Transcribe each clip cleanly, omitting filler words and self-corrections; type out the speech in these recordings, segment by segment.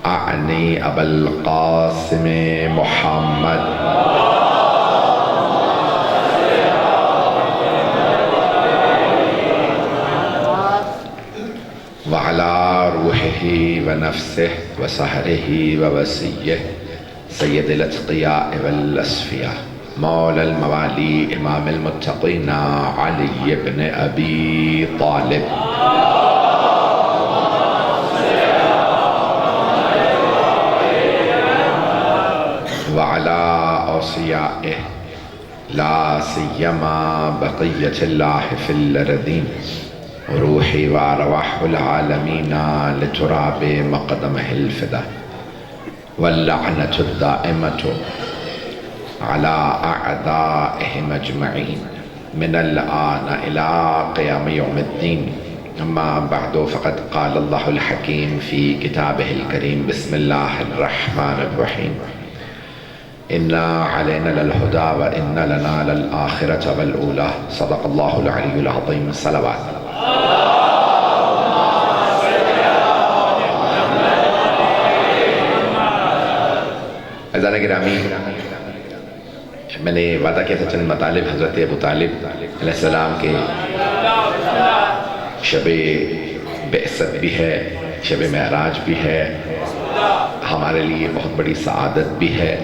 اعنی ابا القاسم محمد وعلى روحه ونفسه وسحره ووسيه سید الاتقیاء والاسفیاء مولا الموالی امام المتقین علی بن ابی طالب وعلى اوصیائه لا سیما بقیت اللہ فی الارضین روحی وارواح العالمین لتراب مقدمہ الفدا واللعنة الدائمة على أعدائهم أجمعين من الآن إلى قيام يوم الدين. أما بعد فقد قال الله الحكيم في كتابه الكريم بسم الله الرحمن الرحيم إن علينا للهدى وإن لنا للآخرة والأولى صدق الله العلي العظيم. الصلوات. عزیزان گرامی، میں نے وعدہ کیا تھا چند مطالب حضرت ابو طالب علیہ السلام کے شب بعثت بھی ہے، شب معراج بھی ہے، ہمارے لیے بہت بڑی سعادت بھی ہے.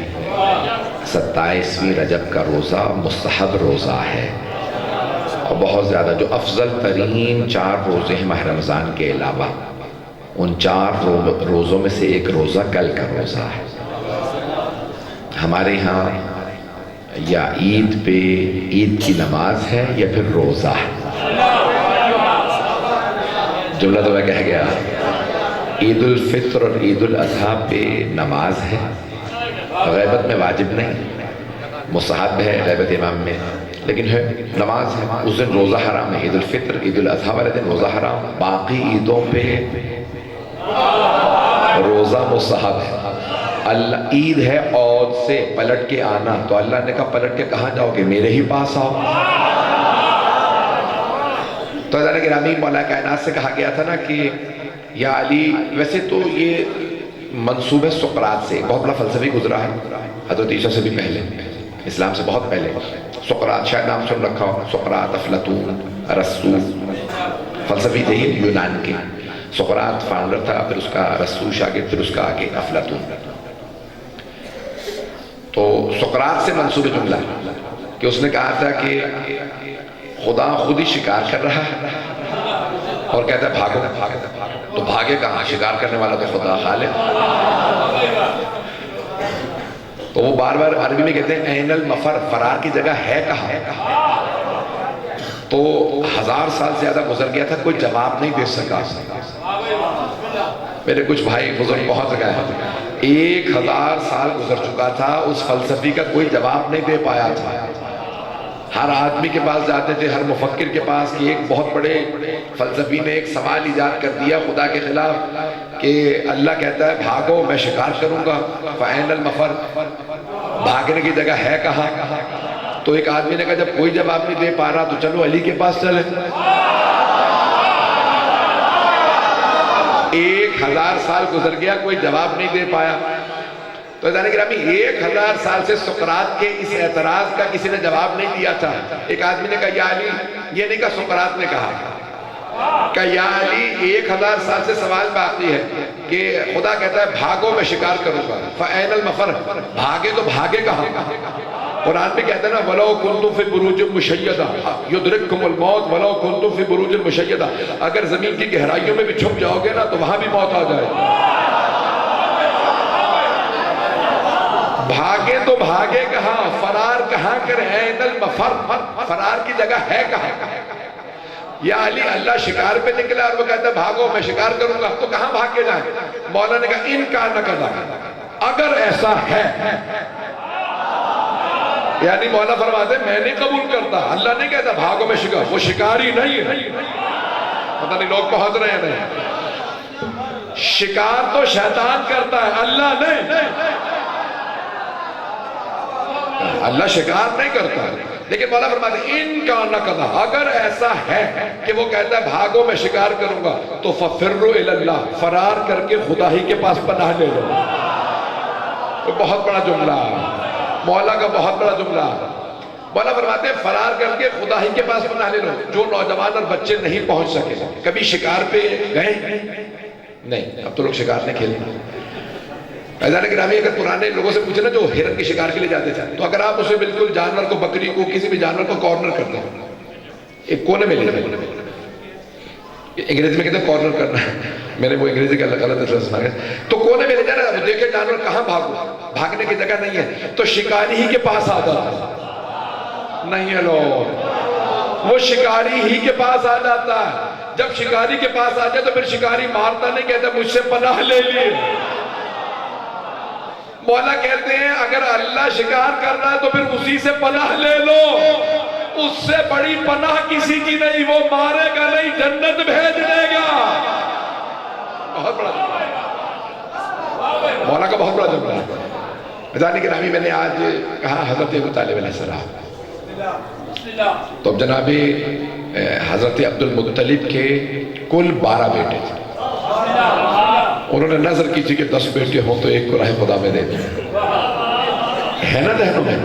27ویں رجب کا روزہ مستحب روزہ ہے اور بہت زیادہ جو افضل ترین 4 روزے ہیں ماہ رمضان کے علاوہ، ان 4 روزوں میں سے ایک روزہ کل کا روزہ ہے. ہمارے ہاں یا عید پہ عید کی نماز ہے یا پھر روزہ ہے. جملہ تو میں کہہ گیا، عید الفطر اور عید الاضحیٰ پہ نماز ہے، غیبت میں واجب نہیں، مستحب ہے غیبت امام میں، لیکن ہے نماز ہے. اس دن روزہ حرام ہے، عید الفطر عید الاضحیٰ والے دن روزہ حرام. باقی عیدوں پہ روزہ مستحب ہے. اللہ عید ہے عود سے پلٹ کے آنا، تو اللہ نے کہا پلٹ کے کہاں جاؤ گے، میرے ہی پاس آؤ. تو حضرت گرامی مولا کائنات سے کہا گیا تھا نا کہ یا علی، ویسے تو یہ منسوب ہے سقراط سے، بہت بڑا فلسفی گزرا ہے حضرت عیسیٰ سے بھی پہلے، اسلام سے بہت پہلے. سقراط شاید نام سن رکھا ہو، سقراط، افلاطون، ارسطو، فلسفی تھے یونان کے. سقراط فاؤنڈر تھا، پھر اس کا ارسطو شاگرد، پھر اس کا آگے افلاطون. تو سقراط سے منسوب جملہ کہ اس نے کہا تھا کہ خدا خود ہی شکار کر رہا ہے اور کہتا ہے بھاگو. تو بھاگے کہاں، شکار کرنے والا تو خدا خالق. تو وہ بار بار عربی میں کہتے ہیں این المفر، فرار کی جگہ ہے کہاں. تو 1000 سال زیادہ گزر گیا تھا، کوئی جواب نہیں دے سکا. میرے کچھ بھائی بزرگ پہنچ گئے، 1000 سال گزر چکا تھا، اس فلسفی کا کوئی جواب نہیں دے پایا تھا. ہر آدمی کے پاس جاتے تھے، ہر مفکر کے پاس، کہ ایک بہت بڑے فلسفی نے ایک سوال ایجاد کر دیا خدا کے خلاف کہ اللہ کہتا ہے بھاگو میں شکار کروں گا، فَأَيْنَ الْمَفَرُ، بھاگنے کی جگہ ہے کہاں. تو ایک آدمی نے کہا جب کوئی جواب نہیں دے پا رہا تو چلو علی کے پاس چلیں. 1000 سال گزر گیا، کوئی جواب نہیں دے پایا. تو حضرت گرامی 1000 سال سے سقراط کے اس اعتراض کا کسی نے جواب نہیں دیا تھا. ایک آدمی نے کہا یا علی، یہ نہیں کہا سقراط نے کہا کہ یا علی 1000 سال سے سوال باقی ہے کہ خدا کہتا ہے بھاگو میں شکار کروں گا، فَأَيْنَ الْمَفَرُ، بھاگے تو بھاگے کہاں. قرآن میں کہتا ہے نا وَلَوْ كُنْتُمْ فِي بُرُوجٍ مُشَيَّدَةٍ يُدْرِكْكُمُ الْمَوْتُ وَلَوْ كُنْتُمْ فِي بُرُوجٍ مُشَيَّدَةٍ. اگر زمین کی گہرائیوں میں بھی چھپ جاؤ گے نا تو وہاں بھی موت آ جائے. بھاگے تو بھاگے کہاں، فرار کہاں کریں، این المفر، فرار کی جگہ ہے کہاں. یا علی اللہ شکار پہ نکلا اور وہ کہتا ہے بھاگو میں شکار کروں گا، تو کہاں بھاگ کے جائیں. مولا نے کہا ان کا نقضا، اگر ایسا ہے، یعنی مولا فرماتے ہیں میں نہیں قبول کرتا. اللہ نہیں کہتا بھاگو میں شکار، وہ شکاری نہیں ہے. پتہ نہیں لوگ پہنچ رہے ہیں نہیں. شکار تو شیطان کرتا ہے، اللہ نہیں. اللہ شکار نہیں کرتا. لیکن مولا فرماتے ہیں ان کا نقضا، اگر ایسا ہے کہ وہ کہتا ہے بھاگو میں شکار کروں گا، تو ففروا الی اللہ، فرار کر کے خدا ہی کے پاس پناہ لے لو۔ بہت بڑا جملہ، مولا کا بہت بڑا جملہ۔ مولا فرماتے ہیں فرار کر کے خدا ہی کے پاس پناہ لے لو۔ جو نوجوان اور بچے نہیں پہنچ سکے، کبھی شکار پہ گئے؟ نہیں، اب تو لوگ شکار نہیں کھیلتے۔ عزیزان گرامی، اگر پرانے لوگوں سے پوچھے نا جو ہرن کی شکار کے لیے جاتے تھے، تو اگر آپ اسے بالکل جانور کو، بکری کو، کسی بھی جانور کو کارنر کرتے ہیں، ایک کونے میں لے جائیں، انگریزی میں کہتے ہیں کارنر کرنا ہے، میں نے وہ انگریزی کا غلط لفظ سنا ہے، تو کونے میں لے جانا، وہ دیکھے جانور کہاں بھاگو، بھاگنے کی جگہ نہیں ہے، تو شکاری ہی کے پاس آ جاتا نہیں ہے لوگ، وہ شکاری ہی کے پاس آ جاتا ہے۔ جب شکاری کے پاس آ جائے تو پھر شکاری مارتا نہیں، کہتا مجھ سے پناہ لے لی۔ مولا کہتے ہیں اگر اللہ شکار کر رہا ہے تو پھر اسی سے پناہ لے لو، اس سے بڑی پناہ کسی کی نہیں، وہ مارے گا نہیں، جنت بھیج دے گا۔ بہت بڑا مولا کا بہت بڑا جملہ ہے۔ عزیزان گرامی، میں نے آج کہا حضرت ابو طالب علیہ السلام، تو اب جناب حضرت عبد المطلب کے کل 12 بیٹے تھے، انہوں نے نظر کی تھی کہ 10 بیٹے ہوں تو ایک کو راہ خدا میں دے دیں، ہے نا ذہنوں میں؟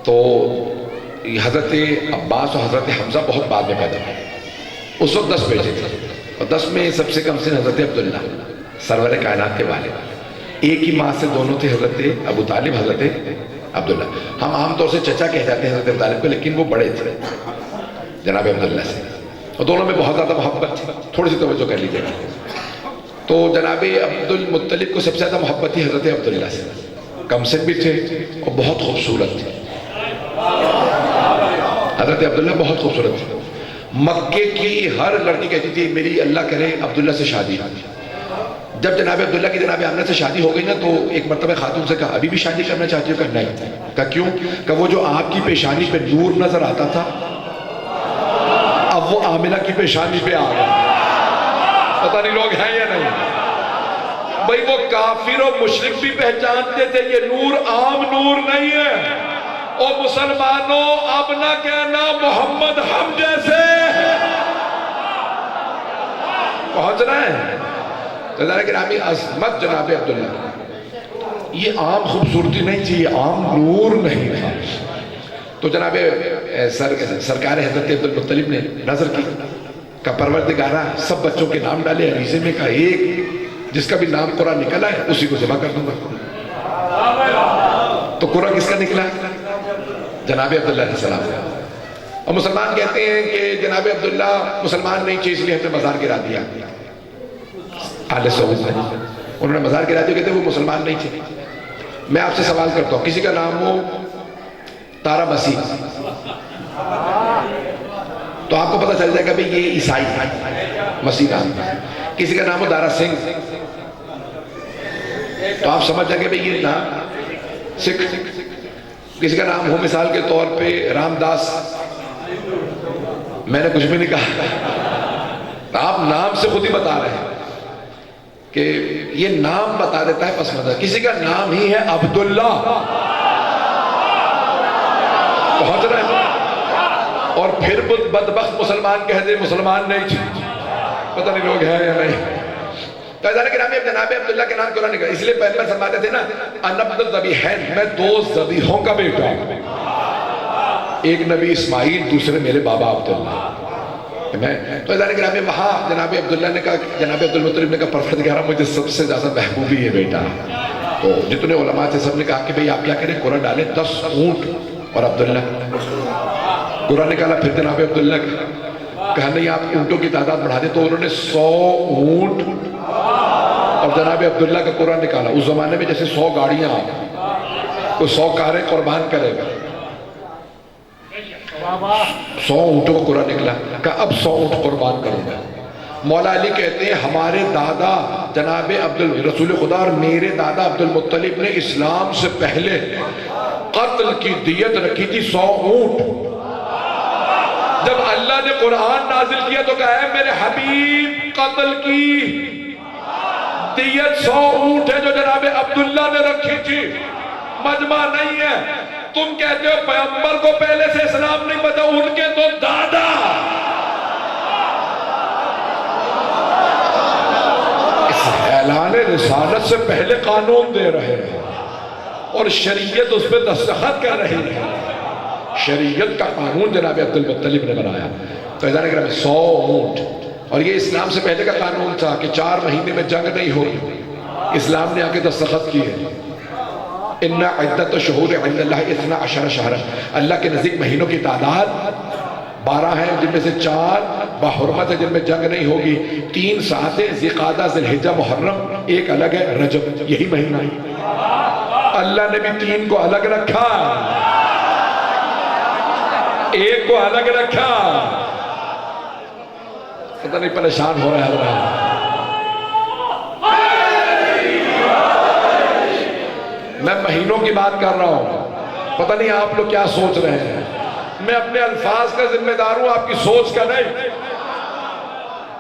تو حضرت عباس اور حضرت حمزہ بہت بعد میں پیدا ہوئے، اس وقت 10 بیٹے تھے، اور 10 میں سب سے کم سن حضرت عبداللہ سرور کائنات کے والد، ایک ہی ماں سے دونوں تھے، حضرت ابو طالب، حضرت عبداللہ۔ ہم عام طور سے چچا کہہ جاتے ہیں حضرت ابو طالب کو، لیکن وہ بڑے تھے جناب عبداللہ سے، اور دونوں میں بہت زیادہ محبت تھی، تھوڑی سی توجہ کر لیجیے گا۔ تو جناب عبد المطلب کو سب سے زیادہ محبت تھی حضرت عبداللہ سے، کم سن بھی تھے اور بہت خوبصورت تھے، حضرت عبداللہ بہت خوبصورت تھے۔ مکے کی ہر لڑکی کہتی تھی میری اللہ کرے عبداللہ سے شادی۔ جب جناب عبداللہ کی جناب آمنہ سے شادی ہو گئی نا، تو ایک مرتبہ خاتون سے کہا ابھی بھی شادی کرنا چاہتی ہو؟ کہ نہیں۔ کہا کیوں؟ کہ وہ جو آپ کی پیشانی پہ نور نظر آتا تھا، اب وہ آمنہ کی پیشانی پہ آ گیا۔ پتہ نہیں لوگ ہیں یا نہیں؟ بھئی وہ کافر و مشرک بھی پہچانتے تھے یہ نور عام نور نہیں ہے۔ او مسلمانوں، اب نہ کہنا محمد ہم جیسے پہنچ رہے ہیں۔ عزیزان گرامی، عظمت جناب عبداللہ یہ عام خوبصورتی نہیں تھی، یہ عام نور نہیں تھا۔ تو جناب سرکار حضرت عبد المطلب نے نظر کی، کہ پروردگارہ سب بچوں کے نام ڈالے عریضے میں، کہا ایک جس کا بھی نام قرآن نکلا ہے اسی کو ذبح کر دوں گا۔ تو قرآن کس کا نکلا؟ جناب عبداللہ علیہ السلام۔ اور مسلمان کہتے ہیں کہ جناب عبداللہ مسلمان نہیں تھے، اس لیے ہمیں مزار گرا دیا آل سعود نے، انہوں نے مزار گرا دیا، کہتے ہیں وہ مسلمان نہیں تھے۔ میں آپ سے سوال کرتا ہوں، کسی کا نام ہو تارا مسیح، تو آپ کو پتہ چل جائے گا کہ یہ عیسائی مسیح نام، کسی کا نام ہو دارا سنگھ، تو آپ سمجھ جائیں گے کہ یہ نام سکھ، کسی کا نام ہو مثال کے طور پہ رام داس، میں نے کچھ بھی نہیں کہا، آپ نام سے خود ہی بتا رہے ہیں کہ یہ نام بتا دیتا ہے پس منظر۔ کسی کا نام ہی ہے عبداللہ، پہنچ رہے ہیں، اور پھر بدبخت مسلمان کہہ دے مسلمان نہیں تھی، پتہ نہیں لوگ ہیں یا نہیں۔ تو عزیزان گرامی، اب جناب عبداللہ کے نام قرآن نکلا، اس لیے پیغمبر فرماتے تھے نا انا ابن الذبیحین، میں 2 ذبیحوں کا بیٹا ہوں، ایک نبی اسماعیل، دوسرے میرے بابا عبداللہ۔ تو عزیزان گرامی، وہاں جناب عبداللہ نے کہا، جناب عبد المطلب نے کہا پروردگارہ مجھے سب سے زیادہ محبوبی ہے بیٹا۔ تو جتنے علماء تھے سب نے کہا کہ بھئی آپ کیا کریں، قرآن ڈالیں 10 اونٹ اور عبداللہ۔ قرآن نکالا، پھر جناب عبداللہ کہا نہیں آپ اونٹوں کی تعداد بڑھا دیں، تو انہوں نے 100 اونٹ اور جناب عبداللہ کا قرآن نکالا۔ اس زمانے میں جیسے 100 گاڑیاں کوئی 100 کاریں قربان کرے گا، 100 اونٹوں کو قرآن نکلا، کہا اب 100 اونٹ قربان کروں گا۔ مولا علی کہتے ہیں ہمارے دادا جناب رسول خدا اور میرے دادا عبد المطلب نے اسلام سے پہلے قتل کی دیت رکھی تھی 100 اونٹ۔ جب اللہ نے قرآن نازل کیا تو کہا ہے میرے حبیب قتل کی دیت 100 اونٹ ہے جو جناب عبداللہ نے رکھی تھی، مجمع نہیں ہے۔ تم کہتے ہو پیغمبر کو پہلے سے اسلام نہیں پتا، ان کے تو دادا اس اعلان رسالت سے پہلے قانون دے رہے ہیں اور شریعت اس پہ دستخط کر رہی ہے۔ شریعت کا قانون جناب عبد المطلب نے بنایا۔ تو ایزان اکرام 100 اونٹ، اور یہ اسلام سے پہلے کا قانون تھا کہ 4 مہینے میں جنگ نہیں ہوگی۔ اسلام نے آگے دستخط کیے، اِنَّ عِدَّةَ شُهُورِ عِنْدَ اللَّهِ 12 شَهْرًا، اللہ کے نزدیک مہینوں کی تعداد 12 ہیں، جن میں سے 4 بحرمت ہے جن میں جنگ نہیں ہوگی، 3 ساتھ ذی-قعدہ، ذی-الحجہ، محرم، ایک الگ ہے رجب، یہی مہینہ ہے۔ اللہ نے بھی 3 کو الگ رکھا، ایک کو الگ رکھا۔ پتہ نہیں پریشان ہو رہا ہے۔ میں مہینوں کی بات کر رہا ہوں، پتہ نہیں آپ لوگ کیا سوچ رہے ہیں۔ میں اپنے الفاظ کا ذمہ دار ہوں، آپ کی سوچ کا نہیں۔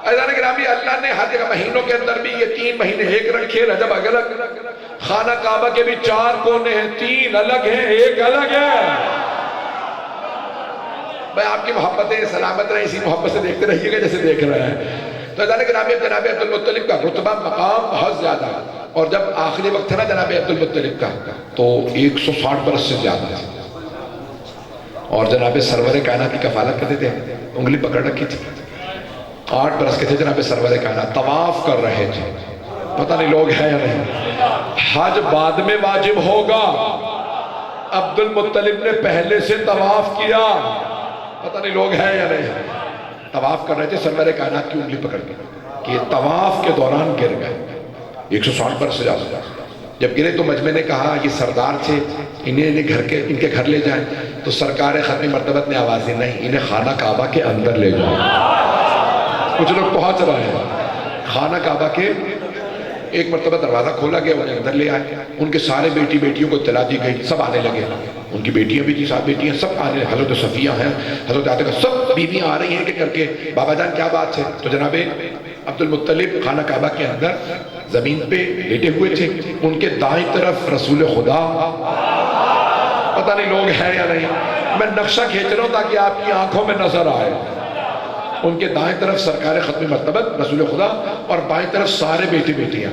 عزیزان گرامی، اللہ نے ہر جگہ مہینوں کے اندر بھی یہ 3 مہینے ایک رکھے، رجب الگ، خانہ کعبہ کے بھی 4 کونے ہیں، 3 الگ ہیں، ایک الگ ہے۔ میں آپ کی محبتیں سلامت رہیں، اسی محبت سے دیکھتے رہیے گا جیسے دیکھ رہے ہیں۔ تو عزیزان گرامی، جناب عبد المطلب کا رتبہ مقام بہت زیادہ، اور جب آخری وقت تھا نا جناب عبد المطلب کا، تو 160 برس سے زیادہ تھا، اور جناب سرور کائنات کی کفالت کرتے تھے، انگلی پکڑ رکھی تھی۔ 8 برس کے تھے جناب سرور کائنات، طواف کر رہے تھے، پتہ نہیں لوگ ہیں یا نہیں۔ حج بعد میں واجب ہوگا، عبد المطلب نے پہلے سے طواف کیا، پتہ نہیں لوگ ہیں یا نہیں۔ طواف کر رہے تھے سرور کائنات کی انگلی پکڑ کے، کہ یہ طواف کے دوران گر گئے، 160 برس سے زیادہ۔ جب گرے تو مجمع نے کہا یہ سردار تھے، انہیں ان کے گھر لے جائیں، تو سرکار ختم مرتبت نے آواز دی، نہیں، انہیں خانہ کعبہ کے اندر لے جائیں۔ کچھ لوگ پہنچ رہے ہیں خانہ کعبہ کے، ایک مرتبہ دروازہ کھولا گیا، انہیں اندر لے آئے، ان کے سارے بیٹی بیٹیوں کو اطلاع دی گئی، سب آنے لگے، ان کی بیٹیاں بھی تھی، 7 بیٹیاں، سب آنے، حضرت صفیہ ہیں، حضرت عاتقہ، سب بیویاں آ رہی ہیں کہ کر کے، بابا جان کیا بات ہے؟ تو جناب عبد المطلب خانہ کعبہ کے اندر زمین پہ لیٹے ہوئے تھے، ان کے دائیں طرف رسول خدا، پتہ نہیں لوگ ہیں یا نہیں، میں نقشہ کھینچ رہا ہوں تاکہ آپ کی آنکھوں میں نظر آئے۔ ان کے دائیں طرف سرکار ختم مرتبت رسول خدا، اور بائیں طرف سارے بیٹی بیٹیاں۔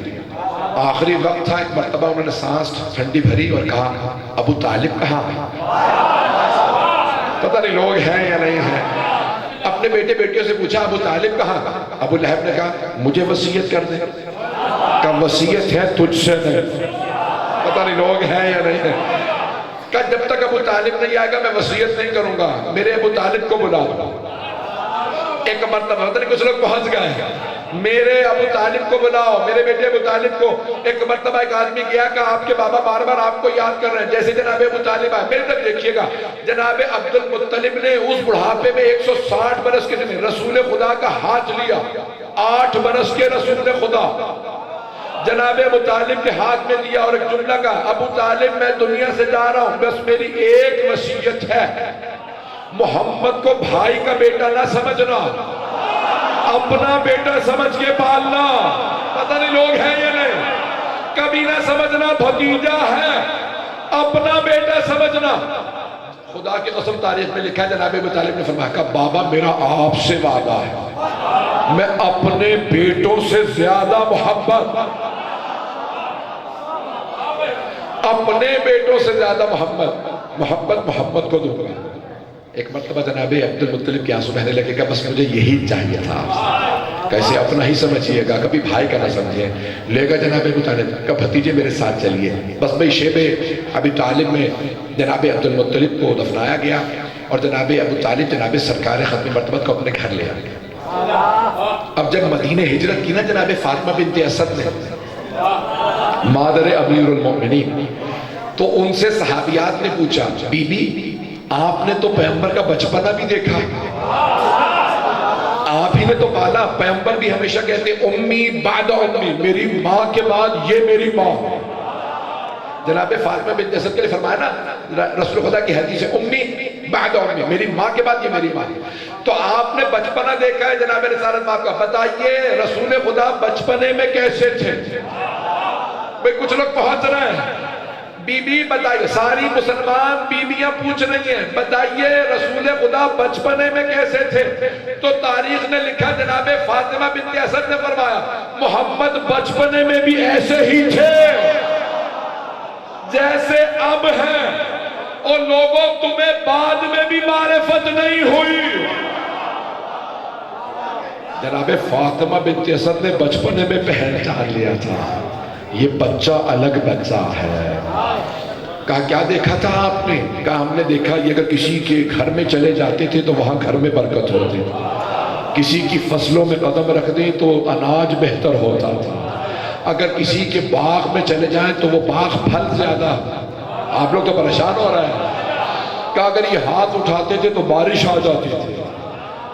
آخری وقت تھا، ایک مرتبہ انہوں نے سانس ٹھنڈی بھری اور کہا ابو طالب کہاں ہے؟ پتہ نہیں لوگ ہیں یا نہیں ہیں۔ اپنے بیٹے بیٹیوں سے پوچھا ابو طالب کہاں؟ ابو لہب نے کہا مجھے وصیت کر دے، کہ وصیت ہے تجھ سے نہیں۔ پتہ نہیں لوگ ہیں یا نہیں ہیں۔ کہ جب تک ابو طالب نہیں آئے گا میں وصیت نہیں کروں گا، میرے ابو طالب کو بلا دو۔ ایک مرتبہ پتہ نہیں کچھ لوگ پہنچ گئے ہیں، میرے ابو طالب کو بلاؤ، میرے بیٹے ابو طالب کو۔ ایک مرتبہ ایک آدمی گیا کہ آپ کے بابا بار بار آپ کو یاد کر رہے ہیں، جیسے جناب ابو طالب آئے، میرے طرف دیکھیے گا، جناب عبد المطلب نے اس بڑھاپے میں 160 برس کے دن رسول خدا کا ہاتھ لیا، 8 برس کے رسول خدا جناب ابو طالب کے ہاتھ میں دیا، اور ایک جملہ کا ابو طالب میں دنیا سے جا رہا ہوں، بس میری ایک وصیت ہے، محمد کو بھائی کا بیٹا نہ سمجھنا، اپنا بیٹا سمجھ کے پالنا۔ پتہ نہیں لوگ ہیں یا نہیں، کبھی نہ سمجھنا بھتیجا ہے، اپنا بیٹا سمجھنا۔ خدا کی قسم تاریخ میں لکھا ہے جناب ابو طالب نے فرمایا کہ بابا میرا آپ سے وعدہ ہے، میں اپنے بیٹوں سے زیادہ محبت، اپنے بیٹوں سے زیادہ محبت کو دوں گا۔ ایک مرتبہ جناب عبد المطلب کے آنسو بہنے لگے گا، بس مجھے یہی چاہیے تھا آپ سے، کیسے اپنا ہی سمجھیے گا، کبھی بھائی کا نہ سمجھے۔ لے گا جناب ابو طالب کا بھتیجے میرے ساتھ چلیے، بس بھئی شیب ابی طالب میں جناب عبد المطلب کو دفنایا گیا، اور جناب ابو طالب جناب سرکار ختم مرتبت کو اپنے گھر لے آئے۔ اب جب مدینہ ہجرت کی نا جناب فاطمہ بنت اسد نے، مادر امیر المؤمنین، تو ان سے صحابیات نے پوچھا بی بی آپ نے تو پیغمبر کا بچپنا بھی دیکھا، آپ ہی نے تو پالا، پیغمبر بھی ہمیشہ کہتے امی بعد امی، میری ماں کے بعد یہ میری ماں۔ جناب فاطمہ بنت اسد کے لئے فرمایا نا رسول خدا کی حدیث ہے امی بعد امی، میری ماں کے بعد یہ میری ماں۔ تو آپ نے بچپنا دیکھا ہے جناب رسالت ماں کا، بتائیے رسول خدا بچپنے میں کیسے تھے؟ بھئی کچھ لوگ پہنچ رہے ہیں، بی بی بتائیے، ساری مسلمان بیویاں پوچھ رہی ہیں بتائیے رسول خدا بچپنے میں کیسے تھے؟ تو تاریخ نے لکھا جناب فاطمہ بنت اسد نے فرمایا محمد بچپنے میں بھی ایسے ہی تھے جیسے اب ہیں، اور لوگوں تمہیں بعد میں بھی معرفت نہیں ہوئی۔ جناب فاطمہ بنت اسد نے بچپنے میں پہچان لیا تھا یہ بچہ الگ بچہ ہے۔ کہا کیا دیکھا تھا آپ نے؟ کہا ہم نے دیکھا یہ اگر کسی کے گھر میں چلے جاتے تھے تو وہاں گھر میں برکت ہوتی، کسی کی فصلوں میں قدم رکھ دیں تو اناج بہتر ہوتا تھا، اگر کسی کے باغ میں چلے جائیں تو وہ باغ پھل زیادہ۔ آپ لوگ تو پریشان ہو رہے ہیں۔ کہا اگر یہ ہاتھ اٹھاتے تھے تو بارش آ جاتی تھی،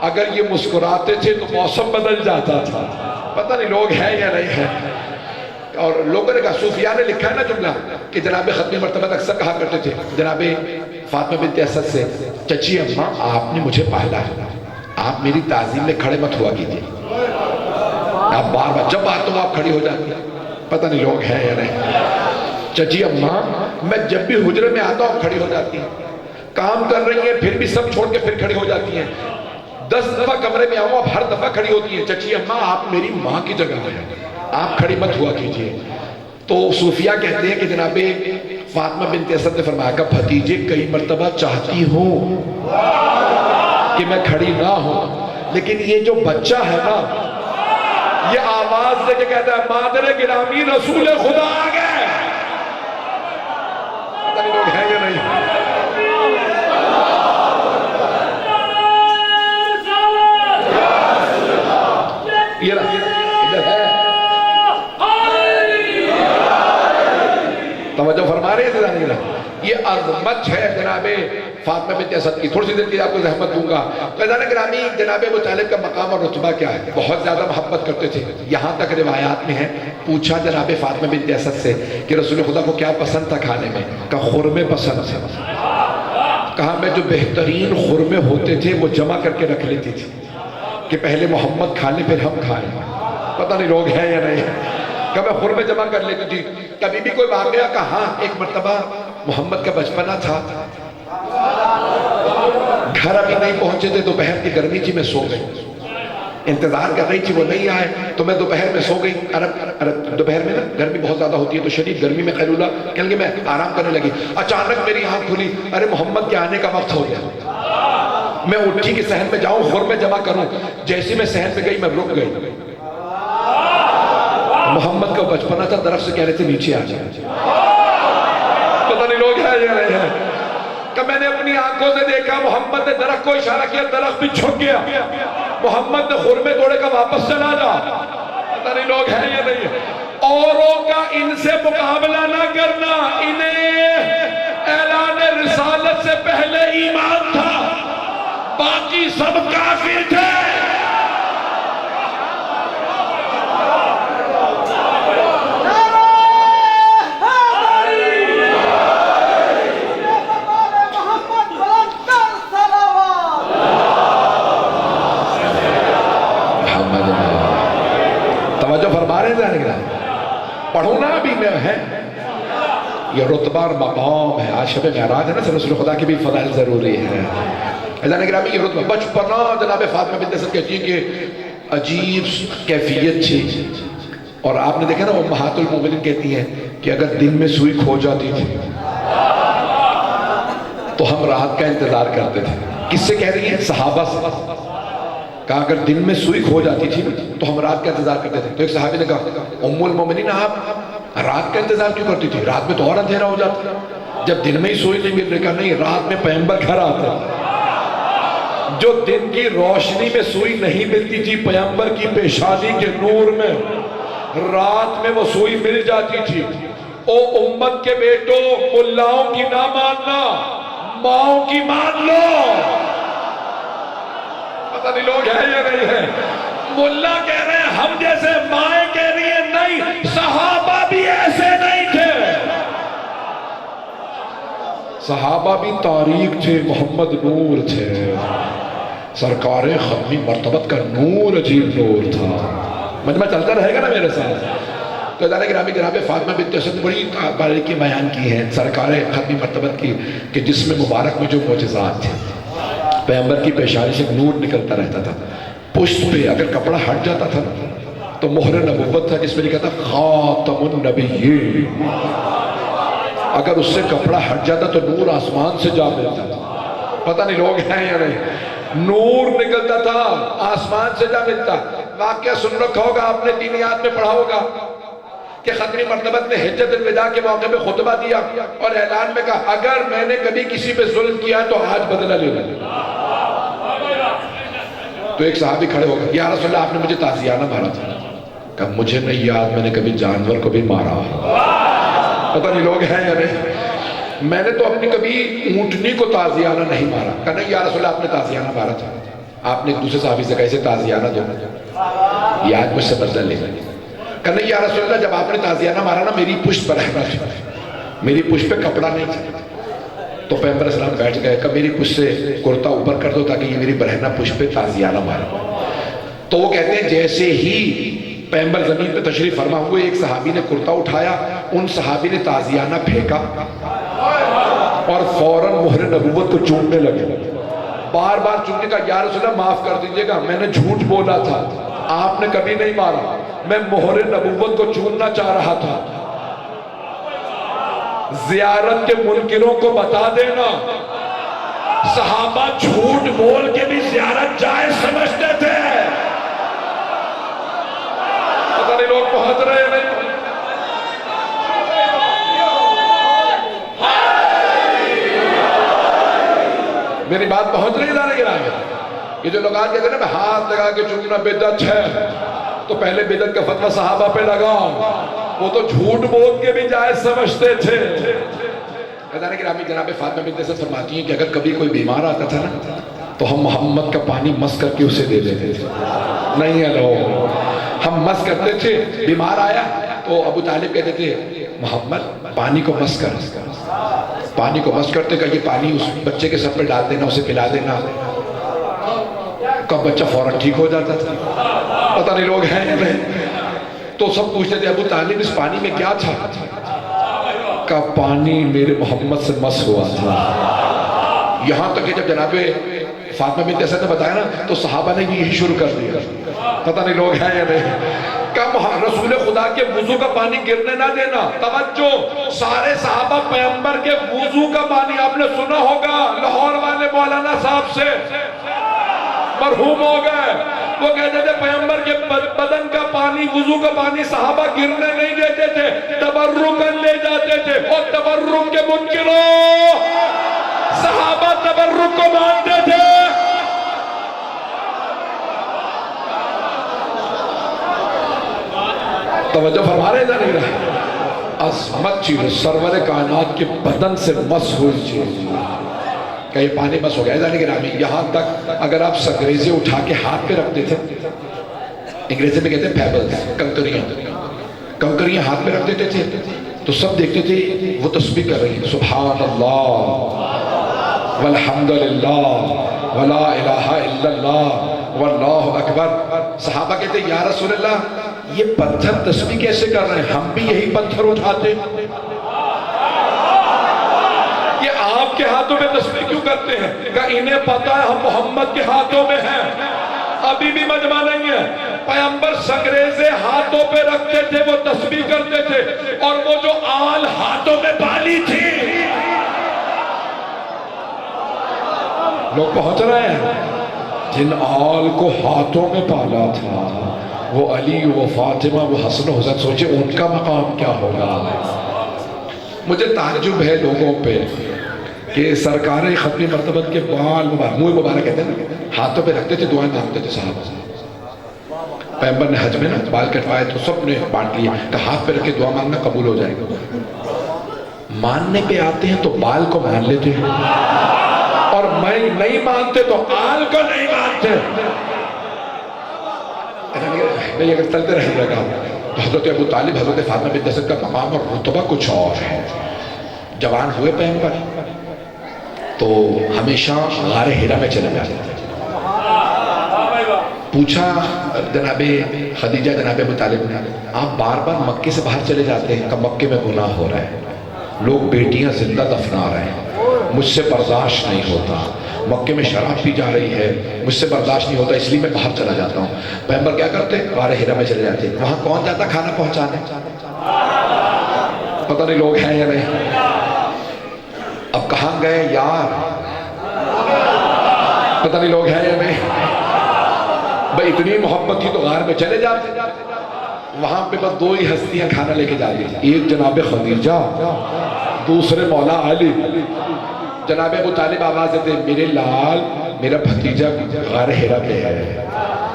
اگر یہ مسکراتے تھے تو موسم بدل جاتا تھا۔ پتہ نہیں لوگ ہیں یا نہیں ہیں۔ اور لوگوں نے کہا، صوفیاء نے لکھا ہے نا جملہ کہ جناب ختم مرتبہ اکثر کہا کرتے تھے جناب فاطمہ بنت اسد سے، چچی اماں آپ نے مجھے پالا ہے، آپ میری تعظیم میں کھڑے مت ہوا کیجیے۔ آپ بار بار جب بات تو آپ کھڑی ہو جاتی ہیں۔ پتہ نہیں لوگ ہیں یا نہیں۔ چچی اماں میں جب بھی حجرے میں آتا ہوں کھڑی ہو جاتی ہیں، کام کر رہی ہیں پھر بھی سب چھوڑ کے پھر کھڑی ہو جاتی ہیں، 10 دفعہ کمرے میں آؤں آپ ہر دفعہ کھڑی ہوتی ہیں۔ چچی اماں آپ میری ماں کی جگہ ہیں، آپ کھڑی مت ہوا کیجئے۔ تو صوفیاء کہتے ہیں کہ جناب فاطمہ بنت اسد نے فرمایا کہ بھتیجے کئی مرتبہ چاہتی ہوں کہ میں کھڑی نہ ہوں، لیکن یہ جو بچہ ہے نا یہ آواز دے کے کہتا ہے مادر گرامی رسول خدا آ گئے۔ پتہ نہیں لوگ ہیں یا نہیں۔ یہ ادھر ہے، توجہ فرما رہے ہیں۔ یہ عظمت ہے جناب فاطمہ بنت اسد کی۔ تھوڑی سی دیر کی آپ کو زحمت دوں گا۔ تو گرامی جناب ابو طالب کا مقام اور رتبہ کیا ہے؟ بہت زیادہ محبت کرتے تھے، یہاں تک روایات میں ہے پوچھا جناب فاطمہ بنت اسد سے کہ رسول خدا کو کیا پسند تھا کھانے میں؟ کہا خورمے پسند تھے۔ کہا میں جو بہترین خورمے ہوتے تھے وہ جمع کر کے رکھ لیتی تھی کہ پہلے محمد کھا لیں پھر ہم کھائیں۔ پتہ نہیں لوگ ہیں یا نہیں۔ کہ میں خورمے جمع کر لیتی تھی۔ کبھی بھی کوئی واقعہ کہا ایک مرتبہ محمد کا بچپنا تھا، گھر ابھی نہیں پہنچے تھے، دوپہر کی گرمی تھی، میں سو گئی، انتظار کر رہی تھی وہ نہیں آئے تو میں دوپہر میں سو گئی۔ دوپہر میں نا گرمی بہت زیادہ ہوتی ہے تو شدید گرمی میں قیلولہ کہنے لگی، میں آرام کرنے لگی، اچانک میری آنکھ کھلی، ارے محمد کے آنے کا وقت ہو گیا۔ میں اٹھی کہ صحن میں جاؤں خورمے جمع کروں، جیسے میں صحن میں گئی میں رک گئی۔ محمد کا بچپنا تھا، درخت سے کہہ رہے تھے نیچے آ جائے۔ پتہ نہیں لوگ ہیں یا نہیں ہیں۔ کہ میں نے اپنی آنکھوں سے دیکھا محمد نے درخت کو اشارہ کیا، درخت بھی جھک گیا، محمد نے خورمے توڑے کا واپس چلا جا۔ پتہ نہیں لوگ ہیں یا نہیں ہیں۔ اوروں کا ان سے مقابلہ نہ کرنا، انہیں اعلان رسالت سے پہلے ایمان تھا، باقی سب کافر تھے۔ پڑھو نا ابھی میں ہے یہ رتبہ اور مقام ہے۔ آج شب معراج ہے نا، رسول خدا کی بھی فضائل ضروری ہے۔ عزیزان گرامی یہ رتبہ بچپنا جناب فاطمہ بنت اسد کہتی ہے کہ عجیب کیفیت تھی، اور آپ نے دیکھا نا امہات المومنین کہتی ہیں کہ اگر دن میں سوئی کھو جاتی تھی تو ہم رات کا انتظار کرتے تھے۔ کس سے کہہ رہی ہیں؟ صحابہ سے۔ کہا اگر دن میں سوئی کھو جاتی تھی تو ہم رات کا انتظار کرتے تھے۔ تو ایک صحابی نے کہا ام المومنین آپ رات کا انتظار کیوں کرتی تھی؟ رات میں تو اور اندھیرا ہو جاتا جب دن میں ہی سوئی نہیں مل رہی۔ کہا نہیں، رات میں پیغمبر گھر آتے، جو دن کی روشنی میں سوئی نہیں ملتی تھی پیغمبر کی پیشانی کے نور میں، رات میں وہ سوئی مل جاتی تھی۔ او امت کے بیٹو، ملاؤں کی نہ ماننا، ماؤں کی مان لو۔ پتہ نہیں لوگ ہیں یا نہیں ہیں۔ ملا کہہ رہے ہیں ہم جیسے، مائیں کہہ رہی ہیں نہیں، صحابہ بھی ایسے نہیں تھے۔ صحابہ بھی تاریک تھے، محمد نور تھے۔ سرکار ختمی مرتبت کا نور عجیب نور تھا۔ مجمع چلتا رہے گا نا میرے ساتھ۔ تو ادارہ گرامی جناب فاطمہ بنت اسد نے بڑی باریکی بیان کی ہے سرکار ختمی مرتبت کی کہ جس میں مبارک میں جو معجزات تھے، پیغمبر کی پیشانی سے نور نکلتا رہتا تھا، پشت پہ اگر کپڑا ہٹ جاتا تھا تو مہر نبوت تھا جس میں لکھا تھا خاتم النبیین، اگر اس سے کپڑا ہٹ جاتا تو نور آسمان سے جا ملتا تھا. پتہ نہیں لوگ ہیں یا نہیں، نور نکلتا تھا آسمان سے جا ملتا. واقعہ سن رکھا ہوگا آپ نے، دینیات میں پڑھا ہوگا کہ ختمی مرتبت نے حجت الوداع کے موقع پہ خطبہ دیا اور اعلان میں کہا اگر میں نے کبھی کسی پہ ظلم کیا تو آج بدلہ لے لوں. تو ایک صحابی کھڑے ہو گئے، یا رسول اللہ آپ نے مجھے تازیانہ مارا تھا. کہا مجھے نہیں یاد میں نے کبھی جانور کو بھی مارا. پتہ نہیں لوگ ہیں یا نہیں، میں نے تو اپنی کبھی اونٹنی کو تازیانہ نہیں مارا. کہا نہیں یا رسول اللہ آپ نے تازیانہ مارا تھا. آپ نے ایک دوسرے صحابی سے کہا اسے تازیانہ دو، یہ آج مجھ سے بدلہ لے لیں. کہا نہیں یا رسول اللہ جب آپ نے تازیانہ مارا نا میری پشت پر رہنا تھا، میری پشت پہ کپڑا نہیں تھا. تو پیغمبر اسلام بیٹھ گئے کہ میری پشت سے کرتا اوپر کر دو تاکہ یہ میری برہنہ پشت پہ تازیانہ مارا. تو وہ کہتے ہیں جیسے ہی پیغمبر زمین پہ تشریف فرما ہوئے ایک صحابی نے کرتا اٹھایا، ان صحابی نے تازیانہ پھینکا اور فوراً مہر نبوت کو چومنے لگے. بار بار چومنے کا یا رسول اللہ معاف کر دیجئے گا میں نے جھوٹ بولا تھا، آپ نے کبھی نہیں مارا، میں مہر نبوت کو چومنا چاہ رہا تھا. زیارت کے منکروں کو بتا دینا صحابہ جھوٹ بول کے بھی زیارت جائز سمجھتے تھے. پتہ نہیں لوگ پہنچ رہے ہیں نہیں. میری بات پہنچ رہی ہے گرامی. یہ جو لوگ آج کہتے ہیں نا ہاتھ لگا کے چومنا بدعت ہے، تو پہلے بدعت کا فتویٰ صحابہ پہ لگاؤ، وہ تو جھوٹ بول کے بھی جائز سمجھتے تھے. ادارہ گرامی جناب فاطمہ بنت اسد فرماتی ہیں کہ اگر کبھی کوئی بیمار آتا تھا نا تو ہم محمد کا پانی مس کر کے اسے دے دیتے تھے. نہیں ہے لوگ، ہم مس کرتے تھے. بیمار آیا تو ابو طالب کہتے تھے محمد پانی کو مس کر، پانی کو مس کرتے کہ یہ پانی اس بچے کے سر پہ ڈال دینا، اسے پلا دینا. کب بچہ فوراً ٹھیک ہو جاتا تھا. پتہ نہیں لوگ ہیں یا نہیں. تو سب پوچھتے تھے ابو طالب اس پانی میں کیا تھا؟ کا پانی میرے محمد سے مس ہوا تھا. یہاں تک کہ جب جناب فاطمہ بنت اسد نے بتایا نا تو صحابہ نے بھی یہی شروع کر دیا. پتہ نہیں لوگ ہیں یا نہیں. کم رسول خدا کے وضو کا پانی گرنے نہ دینا. توجہ، سارے صحابہ پیغمبر کے وضو کا پانی آپ نے سنا ہوگا لاہور والے مولانا صاحب سے، مرحوم ہو گئے. وہ کہتے تھے پیغمبر کے بدن کا پانی، وضو کا پانی صحابہ گرنے نہیں دیتے تھے، تبرکاً لے جاتے تھے. اور تبرک کے منکروں، صحابہ تبرک کو مانتے تھے. توجہ فرما رہے ہیں نہیں رہا. عظمت چیز سرور کائنات کے بدن سے مس ہوئی چیز کہ یہ پانی مس ہو گیا. ذالک گرامی یہاں تک اگر آپ سنگریزے اٹھا کے ہاتھ پہ رکھتے تھے، انگریزی میں کہتے ہیں پیبلز، کنکریاں ہاتھ پہ رکھ دیتے تھے تو سب دیکھتے تھے وہ تسبیح کر رہی ہیں سبحان اللہ والحمدللہ ولا الہ الا اللہ واللہ اکبر. صحابہ کہتے ہیں یا رسول اللہ یہ پتھر تسبیح کیسے کر رہے ہیں؟ ہم بھی یہی پتھر اٹھاتے. یہ آپ کے ہاتھوں میں تسبیح کیوں کرتے ہیں؟ کہ انہیں پتا ہے ہم محمد کے ہاتھوں میں ہیں. ابھی بھی مجمع نہیں ہے. پیغمبر سنگریزے ہاتھوں پہ رکھتے تھے، وہ تسبیح کرتے تھے، اور وہ جو آل ہاتھوں میں بالی تھی. لوگ پہنچ رہے ہیں. جن آل کو ہاتھوں میں پالا تھا وہ علی، وہ فاطمہ، وہ حسن و حسین، سوچے ان کا مقام کیا ہوگا. مجھے تعجب ہے لوگوں پہ کہ سرکار ختمی مرتبت کے بال مبارک، منہ مبارک کہتے ہیں نا، ہاتھوں پہ رکھتے تھے، دعائیں مانگتے تھے صحابہ. پیغمبر نے حج میں نا بال کٹوائے تو سب نے بانٹ لیا کہ ہاتھ پہ رکھ کے دعا مانگنا قبول ہو جائے گا. ماننے پہ آتے ہیں تو بال کو مان لیتے ہیں، اور میں نہیں مانتے تو آل کو نہیں مانتے. نہیں اگر چلتے رہے گا تو حضرت ابو طالب، حضرت فاطمہ بنت اسد کا مقام اور رتبہ کچھ اور ہے. جوان ہوئے پیغمبر تو ہمیشہ غار حرا میں چلے جاتے تھے. پوچھا جناب خدیجہ جناب ابو طالب نے، آپ بار بار مکے سے باہر چلے جاتے ہیں کہ مکے میں گناہ ہو رہا ہے، لوگ بیٹیاں زندہ دفنا رہے ہیں، مجھ سے برداشت نہیں ہوتا، مکے میں شراب پی جا رہی ہے، مجھ سے برداشت نہیں ہوتا، اس لیے میں باہر چلا جاتا ہوں۔ پیغمبر کیا کرتے؟ غار حرا میں چلے جاتے، وہاں کون جاتا کھانا پہنچانے؟ پتہ نہیں لوگ ہیں یا نہیں۔ اب کہاں گئے یار؟ پتہ نہیں لوگ ہیں یا نہیں۔ بھئی اتنی محبت تھی تو غار میں چلے جاتے، وہاں پہ بس دو ہی ہستیاں کھانا لے کے جاتی، ایک جناب خدیجہ، دوسرے مولا علی۔ جناب ابو طالب آواز دیتے، میرے لال، میرا بھتیجا غار حرا پہ ہے۔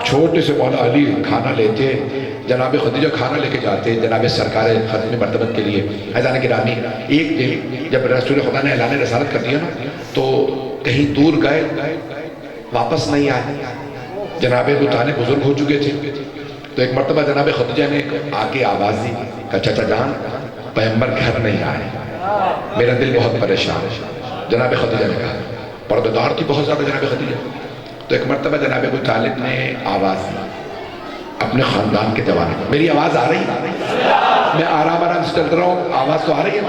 چھوٹے سے مولا علی کھانا لیتے، جناب خدیجہ کھانا لے کے جاتے جناب سرکار ختم مرتبت کے لیے۔ عزیزان گرامی، ایک دن جب رسول خدا نے اعلان رسالت کر دیا نا، تو کہیں دور گئے، واپس نہیں آئے۔ جناب ابو طالب بزرگ ہو چکے تھے، تو ایک مرتبہ جناب خدیجہ نے آگے آواز دی کہ چچا جان، پیغمبر گھر نہیں آئے، میرا دل بہت پریشان ہے۔ جناب خدیجہ نے کہا، پردہ تھی بہت زیادہ جناب خدیجہ، تو ایک مرتبہ جناب ابو طالب نے آواز دی اپنے خاندان کے جوانوں کو، میری آواز آ رہی ہے؟ میں آرام سے چلتا رہا ہوں، آواز تو آ رہی ہے؟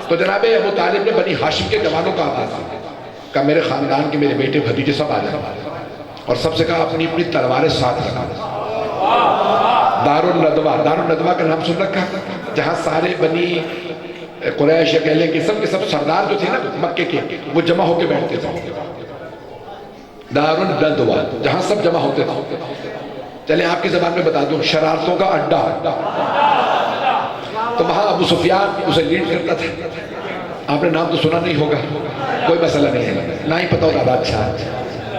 تو جناب ابو طالب نے بنی ہاشم کے جوانوں کو آواز دی کہ میرے خاندان کے میرے بیٹے بھتیجے سب آ جائیں، اور سب سے کہا اپنی اپنی تلواریں ساتھ رکھا۔ دارالندوہ کا نام سن رکھا، جہاں سارے بنی قریش کہہ لیں کہ سب کے سب سردار جو تھے نا مکے کے، وہ جمع ہو کے بیٹھتے تھے۔ دارالندوہ جہاں سب جمع ہوتے تھے، چلیں آپ کی زبان میں بتا دوں، شرارتوں کا اڈا۔ تو وہاں ابو سفیان اسے لیڈ کرتا تھا۔ آپ نے نام تو سنا نہیں ہوگا، کوئی مسئلہ نہیں ہے، نہ ہی پتہ ہو زیادہ اچھا،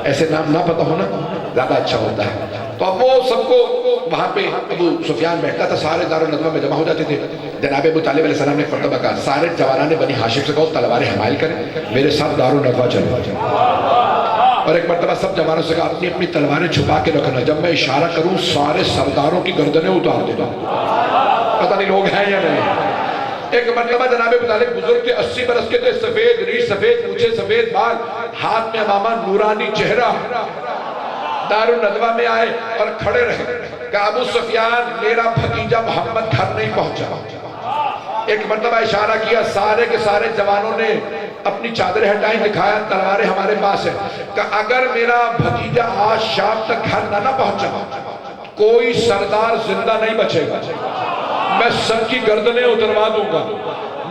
ایسے نام نہ پتہ ہونا زیادہ اچھا ہوتا ہے۔ تو اب وہ سب کو وہاں پہ ابو سفیان بیٹھتا تھا، سارے دارالندوہ میں جمع ہو جاتے تھے۔ جناب ابو طالب علیہ السلام نے مرتبہ کہا، سارے جوانان بنی ہاشم سے کہو تلواریں حمائل کریں، میرے ساتھ دارالندوہ چلو۔ اور ایک مرتبہ سب جوانوں سے کہا اپنی اپنی تلواریں چھپا کے رکھنا، جب میں اشارہ کروں سارے سرداروں کی گردنیں اتار دینا۔ پتہ نہیں لوگ ہیں یا نہیں۔ ایک مرتبہ جناب ابو طالب بزرگ تھے، 80 برس کے تھے، سفید ریش، سفید مونچھیں، سفید بال، ہاتھ میں امامہ، نورانی چہرہ، دارالندوہ میں آئے اور کھڑے رہے کہ ابو سفیان میرا بھتیجا محمد گھر نہیں پہنچا۔ ایک مرتبہ اشارہ کیا، سارے کے سارے جوانوں نے اپنی چادریں ہٹائیں، دکھایا تلواریں ہمارے پاس ہیں، کہ اگر میرا بھتیجا آج شام تک گھر نہ پہنچا، کوئی سردار زندہ نہیں بچے گا، میں سب کی گردنیں اتروا دوں گا۔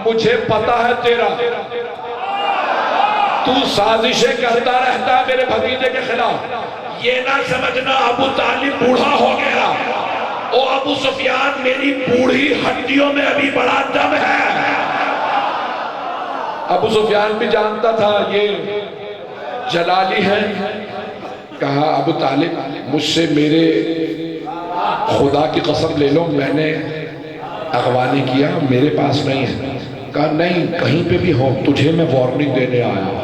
مجھے پتا ہے تیرا، تو سازشیں کرتا رہتا ہے میرے بھتیجے کے خلاف، یہ نہ سمجھنا ابو طالب بوڑھا ہو گیا، او ابو سفیان میری بوڑھی ہڈیوں میں ابھی بڑا دم ہے۔ ابو سفیان بھی جانتا تھا یہ جلالی ہے۔ کہا ابو طالب مجھ سے میرے خدا کی قسم لے لو، میں نے اغوا نہیں کیا، میرے پاس نہیں ہے۔ کہا نہیں، کہیں پہ بھی ہو، تجھے میں وارننگ دینے آیا۔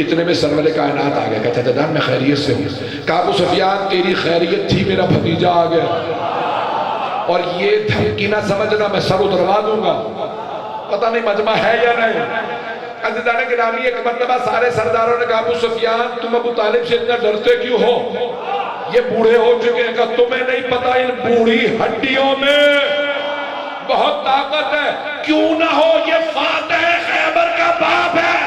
اتنے میں سرور کائنات آ گیا، کہتا تھا میں خیریت سے ہوں۔ کہا ابو سفیان تیری خیریت تھی، میرا بھتیجا آ گیا، اور یہ دھمکی نہ سمجھنا میں سر اتروا دوں گا۔ پتہ نہیں مجمع ہے یا نہیں۔ عزیزان گرامی، ایک مرتبہ سارے سرداروں نے کہا ابو سفیان تم ابو طالب سے اتنا ڈرتے کیوں ہو؟ یہ بوڑھے ہو چکے ہیں۔ کہا تمہیں نہیں پتا ان بوڑھی ہڈیوں میں بہت طاقت ہے، کیوں نہ ہو یہ فاتح خیبر کا باپ ہے۔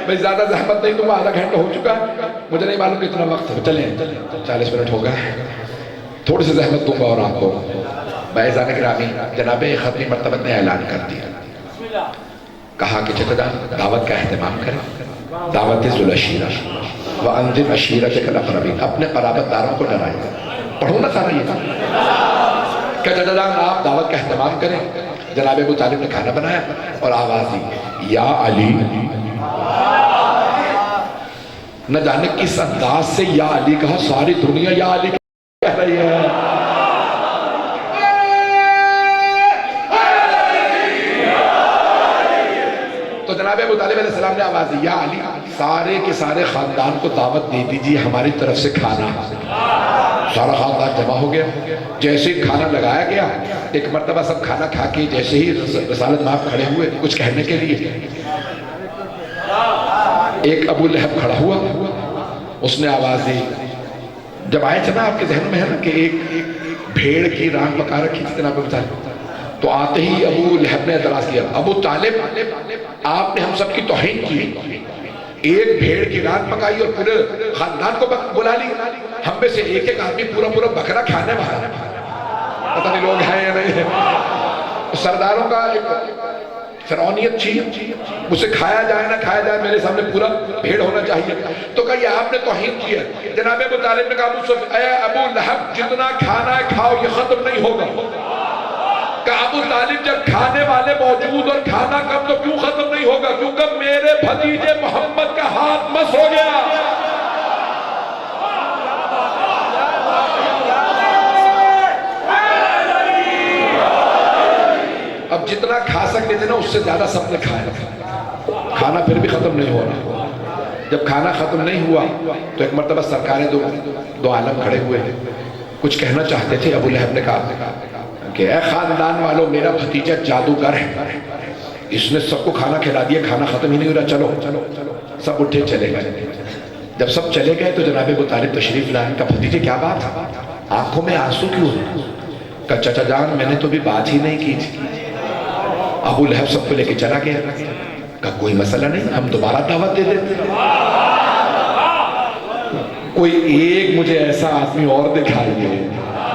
میں زیادہ زحمت نہیں دوں گا، آدھا گھنٹہ ہو چکا ہے، مجھے نہیں معلوم کتنا وقت ہے، چلیں 40 منٹ ہو گئے، تھوڑی سی زحمت دوں گا اور آپ کو۔ عزیزان گرامی، جناب ختم مرتبت نے اعلان کر دیا، کہا کہ چچا دعوت کا اہتمام کریں، دعوت ذوالعشیرہ وَأَنذِرْ عَشِيرَتَكَ الْأَقْرَبِينَ، اپنے قرابت داروں کو ڈرائیں۔ پڑھو نا سارا یہ کہ چچا جان آپ دعوت کا اہتمام کریں۔ جناب ابو طالب نے کھانا بنایا اور آواز دی یا علی، نہ جانے کس انداز سے یا علی کہا، ساری دنیا یا علی کہہ رہی ہے۔ تو جناب ابو طالب علیہ السلام نے آواز دی یا علی، سارے کے سارے خاندان کو دعوت دے دیجیے ہماری طرف سے کھانا۔ سارا خاندان جمع ہو گیا. جیسے ہی کھانا لگایا گیا، ایک مرتبہ سب کھانا کھا کے جیسے ہی رسالت مآب کھڑے ہوئے کچھ کہنے کے لیے، ایک ابو لہب کھڑا ہوا، اس نے آواز دی. جب آئے چنا آپ کے ذہن میں ہے نا کہ ایک بھیڑ کی ران پکا رکھی تھی جناب ابو طالب، تو آتے ہی ابو لہب نے اعتراض کیا، ابو طالب آپ نے ہم سب کی توہین کی، ایک بھیڑ کی ران پکائی اور پورے خاندان کو بلا لی، ہم میں سے ایک ایک آدمی پورا پورا بکرا کھانے والا. پتہ نہیں لوگ ہیں یا نہیں ہیں. سرداروں کا ایک فرعونیت تھی، اسے کھایا جائے نہ کھایا جائے میرے سامنے پورا بھیڑ ہونا چاہیے. تو کہا یہ آپ نے توہین کی ہے. جناب ابو طالب نے کہا اے ابو لہب جتنا کھانا ہے کھاؤ، یہ ختم نہیں ہوگا. کہا ابو طالب جب کھانے والے موجود اور کھانا کم تو کیوں ختم نہیں ہوگا؟ کیونکہ میرے بھتیجے محمد کا ہاتھ مس ہو گیا. اب جتنا کھا سکتے تھے نا اس سے زیادہ سب نے کھایا، کھانا پھر بھی ختم نہیں ہو رہا. جب کھانا ختم نہیں ہوا تو ایک مرتبہ سرکار دو عالم کھڑے ہوئے، کچھ کہنا چاہتے تھے. ابو لہب نے کہا کہ اے خاندان والوں، میرا بھتیجا جادوگر ہے، اس نے سب کو کھانا کھلا دیا، کھانا ختم ہی نہیں ہو رہا، چلو. سب اٹھے چلے گئے. جب سب چلے گئے تو جناب ابو طالب تشریف لائے. کہا بھتیجے کیا بات ہے، آنکھوں میں آنسو کیوں ہے؟ کہا چچا جان میں نے تو بھی بات ہی نہیں کی تھی. ابو لہب سب کو لے کے چلا گیا. کہا کوئی مسئلہ نہیں، ہم دوبارہ دعوت دے دیتے. کوئی ایک مجھے ایسا آدمی اور دکھائیے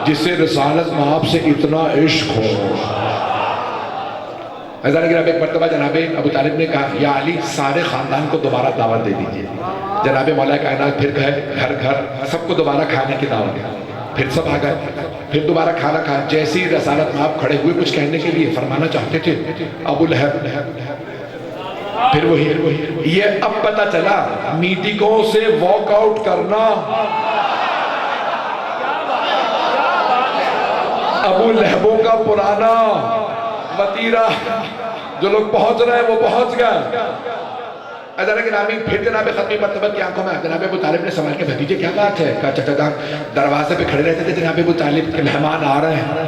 جسے رسالت مآب سے اتنا عشق ہو. ایک مرتبہ جناب ابو طالب نے کہا یا علی سارے خاندان کو دوبارہ دعوت دے دیجئے. جناب مولا کائنات پھر گئے گھر سب کو دوبارہ کھانے کی دعوت دی. پھر سب آ گئے، پھر دوبارہ کھانا کھا. جیسی رسالت مآب کھڑے ہوئے کچھ کہنے کے لیے فرمانا چاہتے تھے، ابو لہب پھر وہی. یہ اب پتہ چلا میٹنگوں سے واک آؤٹ کرنا ابو لہبوں کا پرانا وطیرہ. جو لوگ پہنچ رہے ہیں وہ پہنچ گئے. پھر جناب ختمی مرتبہ کی آنکھوں میں جناب ابو طالب نے سوال کیا بھتیجے کیا بات ہے؟ کہا چچا جان دروازے پہ کھڑے رہتے تھے جناب ابو طالب کے مہمان آ رہے ہیں.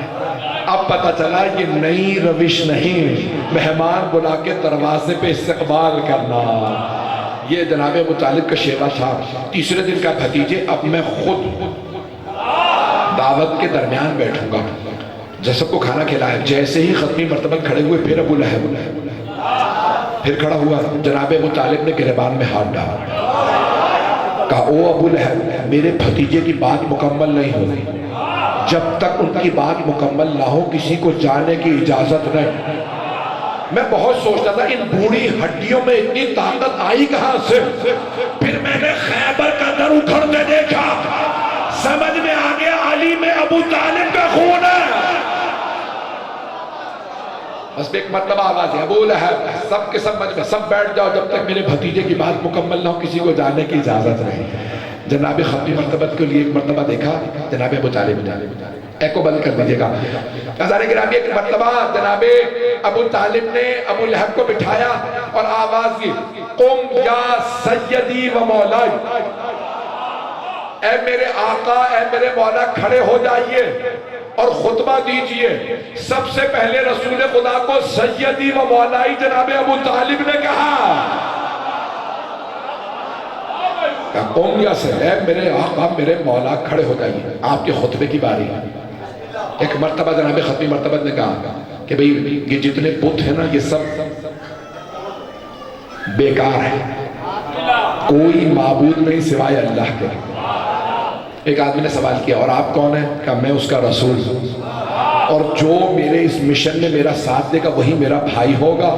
اب پتہ چلا یہ نئی روش نہیں، مہمان بلا کے دروازے پہ استقبال کرنا. یہ جناب ابو طالب کا شیوا تھا. تیسرے دن کا بھتیجے اب میں خود دعوت کے درمیان بیٹھوں گا. جب سب کو کھانا کھلایا، جیسے ہی ختمی مرتبہ کھڑے ہوئے پھر ابو لہب پھر کھڑا ہوا. جناب ابو طالب نے گریبان میں ہاتھ ڈالا. کہا او ابو لہب میرے بھتیجے کی بات مکمل نہیں ہوئی، جب تک ان کی بات مکمل نہ ہو کسی کو جانے کی اجازت نہیں. میں بہت سوچتا تھا ان بوڑھی ہڈیوں میں اتنی طاقت آئی کہاں سے. پھر میں نے خیبر کا در اکھڑتے دیکھا، سمجھ میں آ گیا علی میں ابو طالب کا خون ہے. بس ایک مرتبہ آواز ہے ابو لہب سب کے سمجھ میں سب بیٹھ جاؤ، جب تک میرے بھتیجے کی بات مکمل نہ ہو کسی کو جانے کی اجازت نہیں. جناب ختمی مرتبہ کے لیے ایک مرتبہ دیکھا جناب ابو طالب ایک بند کر دیجئے گا. گرامی ایک مرتبہ جناب ابو طالب نے ابو لہب کو بٹھایا اور آواز کی قم یا سیدی و مولائی، اے میرے آقا اے میرے مولا کھڑے ہو جائیے اور خطبہ دیجئے. سب سے پہلے رسول خدا کو سیدی و مولائی جناب ابو طالب نے کہا. قوم یا سے اے میرے آقا میرے مولا کھڑے ہو جائیے، آپ کے خطبے کی باری. ایک مرتبہ جناب ختمی مرتبہ نے کہا کہ بھئی یہ جتنے بت ہیں نا یہ سب بیکار ہیں، کوئی معبود نہیں سوائے اللہ کے. ایک آدمی نے سوال کیا اور آپ کون ہیں؟ کہا میں اس کا رسول ہوں، اور جو میرے اس مشن میں میرا ساتھ دے گا وہی میرا بھائی ہوگا.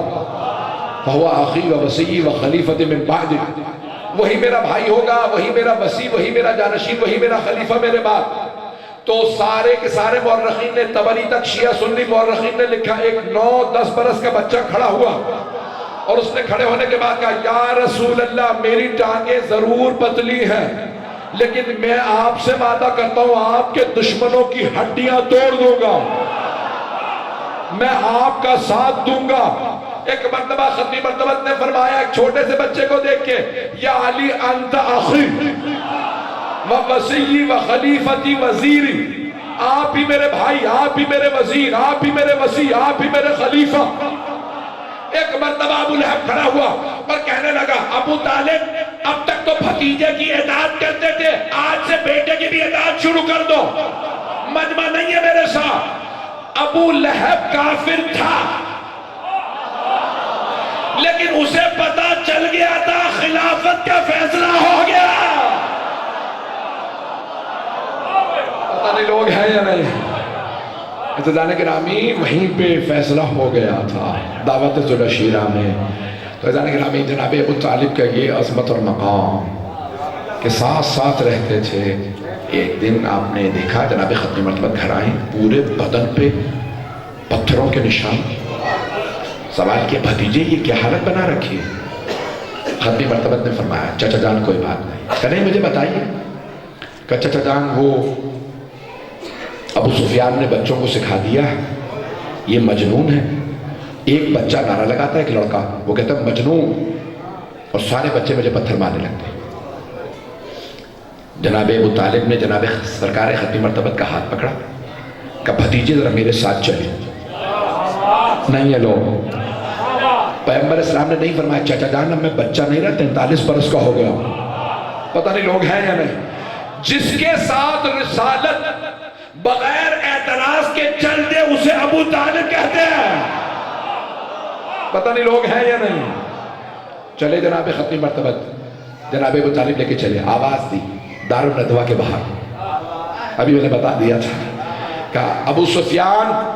فہو آخی و وصی و خلیفۃ من بعد، وہی میرا بھائی ہوگا، وہی میرا وصی، وہی میرا جانشین، وہی میرا خلیفہ میرے بعد. تو سارے کے سارے مورخین نے تبری تک شیعہ سنی مورخین نے لکھا ایک 9-10 برس کا بچہ کھڑا ہوا اور اس نے کھڑے ہونے کے بعد کہا یا رسول اللہ میری ٹانگیں ضرور پتلی ہیں لیکن میں آپ سے وعدہ کرتا ہوں آپ کے دشمنوں کی ہڈیاں توڑ دوں گا، میں آپ کا ساتھ دوں گا. ایک مرتبہ ختمی مرتبہ نے فرمایا ایک چھوٹے سے بچے کو دیکھ کے یا علی انت اخی، وَوَسِيِّ وَخَلِيفَتِ وَزِيرِ، آپ ہی میرے بھائی، آپ ہی میرے وزیر، آپ ہی میرے وسیع، آپ ہی میرے خلیفہ۔ ایک مرتبہ ابو لہب کھڑا ہوا اور کہنے لگا ابو طالب اب تک تو بھتیجے کی اطاعت کرتے تھے، آج سے بیٹے کی بھی اطاعت شروع کر دو۔ مجمع نہیں ہے میرے ساتھ۔ ابو لہب کافر تھا لیکن اسے پتا چل گیا تھا خلافت کا فیصلہ ہو گیا۔ پتہ نہیں لوگ ہیں یا نہیں؟ عزیزان گرامی وہیں پہ فیصلہ ہو گیا تھا دعوت ذوالعشیرہ میں۔ تو عزیزان گرامی جناب ابو طالب کا یہ عظمت اور مقام کہ ساتھ ساتھ رہتے تھے۔ ایک دن آپ نے دیکھا جناب ختمی مرتبہ گھر آئیں، پورے بدن پہ پتھروں کے نشان۔ سوال کیا بھتیجے یہ کیا حالت بنا رکھی ہے؟ ختمی مرتبہ نے فرمایا چچا جان کوئی بات نہیں، کہ نہیں مجھے بتائیے۔ کہ چچا جان وہ ابو سفیان نے بچوں کو سکھا دیا ہے یہ مجنون ہے۔ ایک بچہ نعرہ لگاتا ہے، ایک لڑکا، وہ کہتا ہے مجنون، اور سارے بچے مجھے پتھر مارنے لگتے ہیں۔ جناب ابو طالب نے جناب سرکار ختمی مرتبہ کا ہاتھ پکڑا کہ بھتیجے ذرا میرے ساتھ چلے۔ نہیں ہے لوگ، پیغمبر اسلام نے نہیں فرمایا چچا جان اب میں بچہ نہیں رہا 43 برس کا ہو گیا۔ پتہ نہیں لوگ ہیں یا نہیں؟ جس کے ساتھ رسالت بغیر اعتراض کے چل دے اسے ابو طالب کہتے ہیں۔ پتہ نہیں لوگ ہیں یا نہیں؟ چلے جناب ختمی مرتبہ جناب ابو طالب لے کے چلے، آواز دی دارالندوہ کے باہر۔ ابھی میں نے بتا دیا تھا کہ ابو سفیان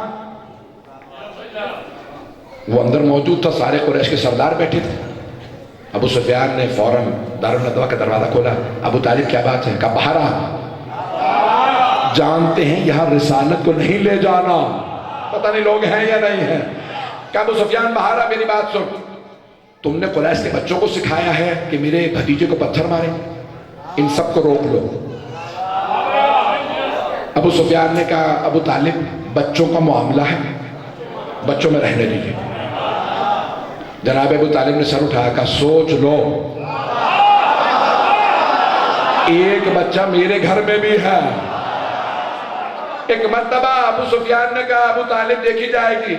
وہ اندر موجود تھا، سارے قریش کے سردار بیٹھے تھے۔ ابو سفیان نے فوراً دارالندوہ کا دروازہ کھولا۔ ابو طالب کیا بات ہے؟ کہا باہر آ، جانتے ہیں یہاں رسالت کو نہیں لے جانا۔ پتہ نہیں لوگ ہیں یا نہیں ہیں؟ کہ ابو سفیان باہر آ، میری بات سن، تم نے قریش کے بچوں کو سکھایا ہے کہ میرے بھتیجے کو پتھر ماریں، ان سب کو روک لو۔ ابو سفیان نے کہا ابو طالب بچوں کا معاملہ ہے، بچوں میں رہنے دیجیے۔ جناب ابو طالب نے سر اٹھایا کہا سوچ لو، ایک بچہ میرے گھر میں بھی ہے۔ ایک مرتبہ ابو سفیان نے کہا ابو طالب دیکھی جائے گی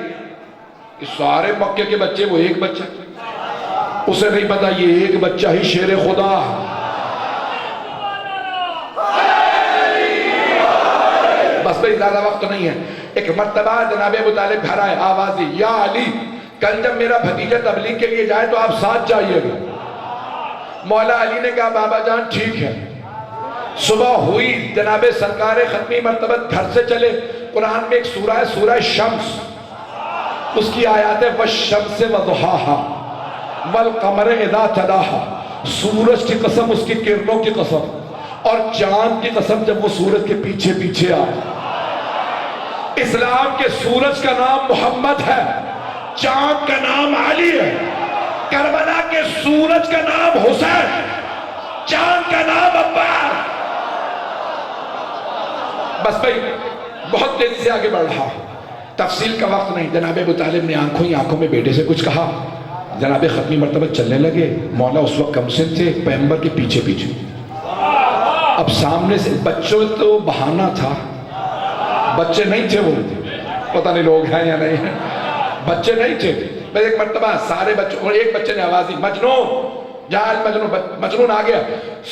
کہ سارے مکے کے بچے وہ ایک بچہ، اسے نہیں پتا یہ ایک بچہ ہی شیر خدا۔ بس بھئی زیادہ وقت نہیں ہے۔ ایک مرتبہ جناب ابو طالب گھر آئے، آواز دی یا علی کل جب میرا بھتیجہ تبلیغ کے لیے جائے تو آپ ساتھ جائیے گا۔ مولا علی نے کہا بابا جان ٹھیک ہے۔ صبح ہوئی، جناب سرکار ختمی مرتبہ گھر سے چلے۔ قرآن میں ایک سورہ ہے سورہ شمس، اس کی آیات ہے والشمس وضحاها والقمر اذا تلاها، سورج کی قسم، اس کی کرنوں کی قسم، اور چاند کی قسم جب وہ سورج کے پیچھے پیچھے آئے۔ اسلام کے سورج کا نام محمد ہے، چاند کا نام علی ہے، کربلا کے سورج کا نام حسین، چاند کا نام عباس۔ بس بھئی بہت تیزی سے آگے بڑھ رہا، تفصیل کا وقت نہیں۔ جناب ابو طالب نے آنکھوں ہی آنکھوں میں بیٹے سے کچھ کہا، جناب ختمی مرتبہ چلنے لگے۔ مولا اس وقت کم سن تھے، پیغمبر کے پیچھے پیچھے۔ اب سامنے سے بچوں تو بہانہ تھا، بچے نہیں تھے، وہ پتہ نہیں لوگ ہیں یا نہیں ہیں، بچے نہیں تھے۔ بس ایک مرتبہ سارے بچوں، اور ایک بچے نے آواز دی مجنون، جہاز مجنون آ گیا۔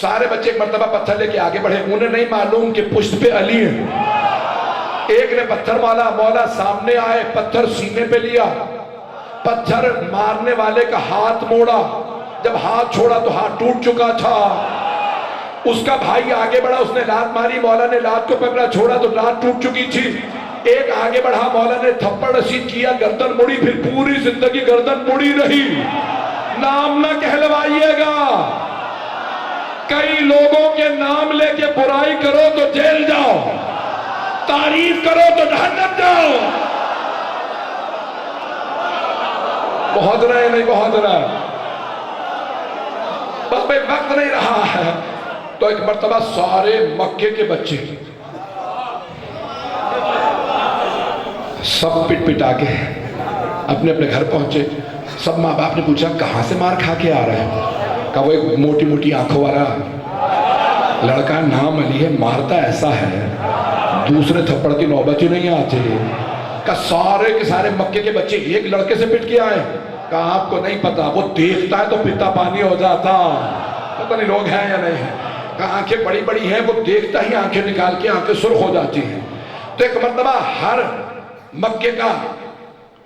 سارے بچے ایک مرتبہ پتھر لے کے آگے بڑھے، انہیں نہیں معلوم کہ پشت پہ علی ہے۔ ایک نے پتھر مالا، مولا سامنے آئے، پتھر سینے پہ لیا، پتھر مارنے والے کا ہاتھ موڑا، جب ہاتھ چھوڑا تو ہاتھ ٹوٹ چکا تھا۔ اس کا بھائی آگے بڑھا، اس نے لات ماری، مولا نے لات کو پکڑا، چھوڑا تو لات ٹوٹ چکی تھی۔ ایک آگے بڑھا، مولا نے تھپڑ رسید کیا، گردن مڑی، پھر پوری زندگی گردن مڑی رہی۔ نام نہ کہلوائیے گا، کئی لوگوں کے نام لے کے برائی کرو تو جیل جاؤ، تعریف کرو تو جہنم جاؤ۔ بہت رہے نہیں بہت رہے، بس بھئی وقت نہیں رہا ہے۔ تو ایک مرتبہ سارے مکے کے بچے سب پٹ پٹا کے اپنے اپنے گھر پہنچے۔ سب ماں باپ نے پوچھا کہاں سے مار کھا کے آ رہا ہے؟ کہا وہ ایک موٹی موٹی آنکھوں والا لڑکا نام علی ہے، مارتا ایسا ہے دوسرے تھپڑ کی نوبت ہی نہیں آتی کہ سارے کے سارے مکے کے بچے ایک لڑکے سے پٹ کے آئے. کہا آپ کو نہیں پتا، وہ دیکھتا ہے تو پتا پانی ہو جاتا. پتہ نہیں لوگ ہیں یا نہیں ہیں. کہا آنکھیں بڑی بڑی ہیں، وہ دیکھتا ہی آنکھیں نکال کے آنکھیں سرخ ہو جاتی ہیں. تو ایک مرتبہ ہر مکے کا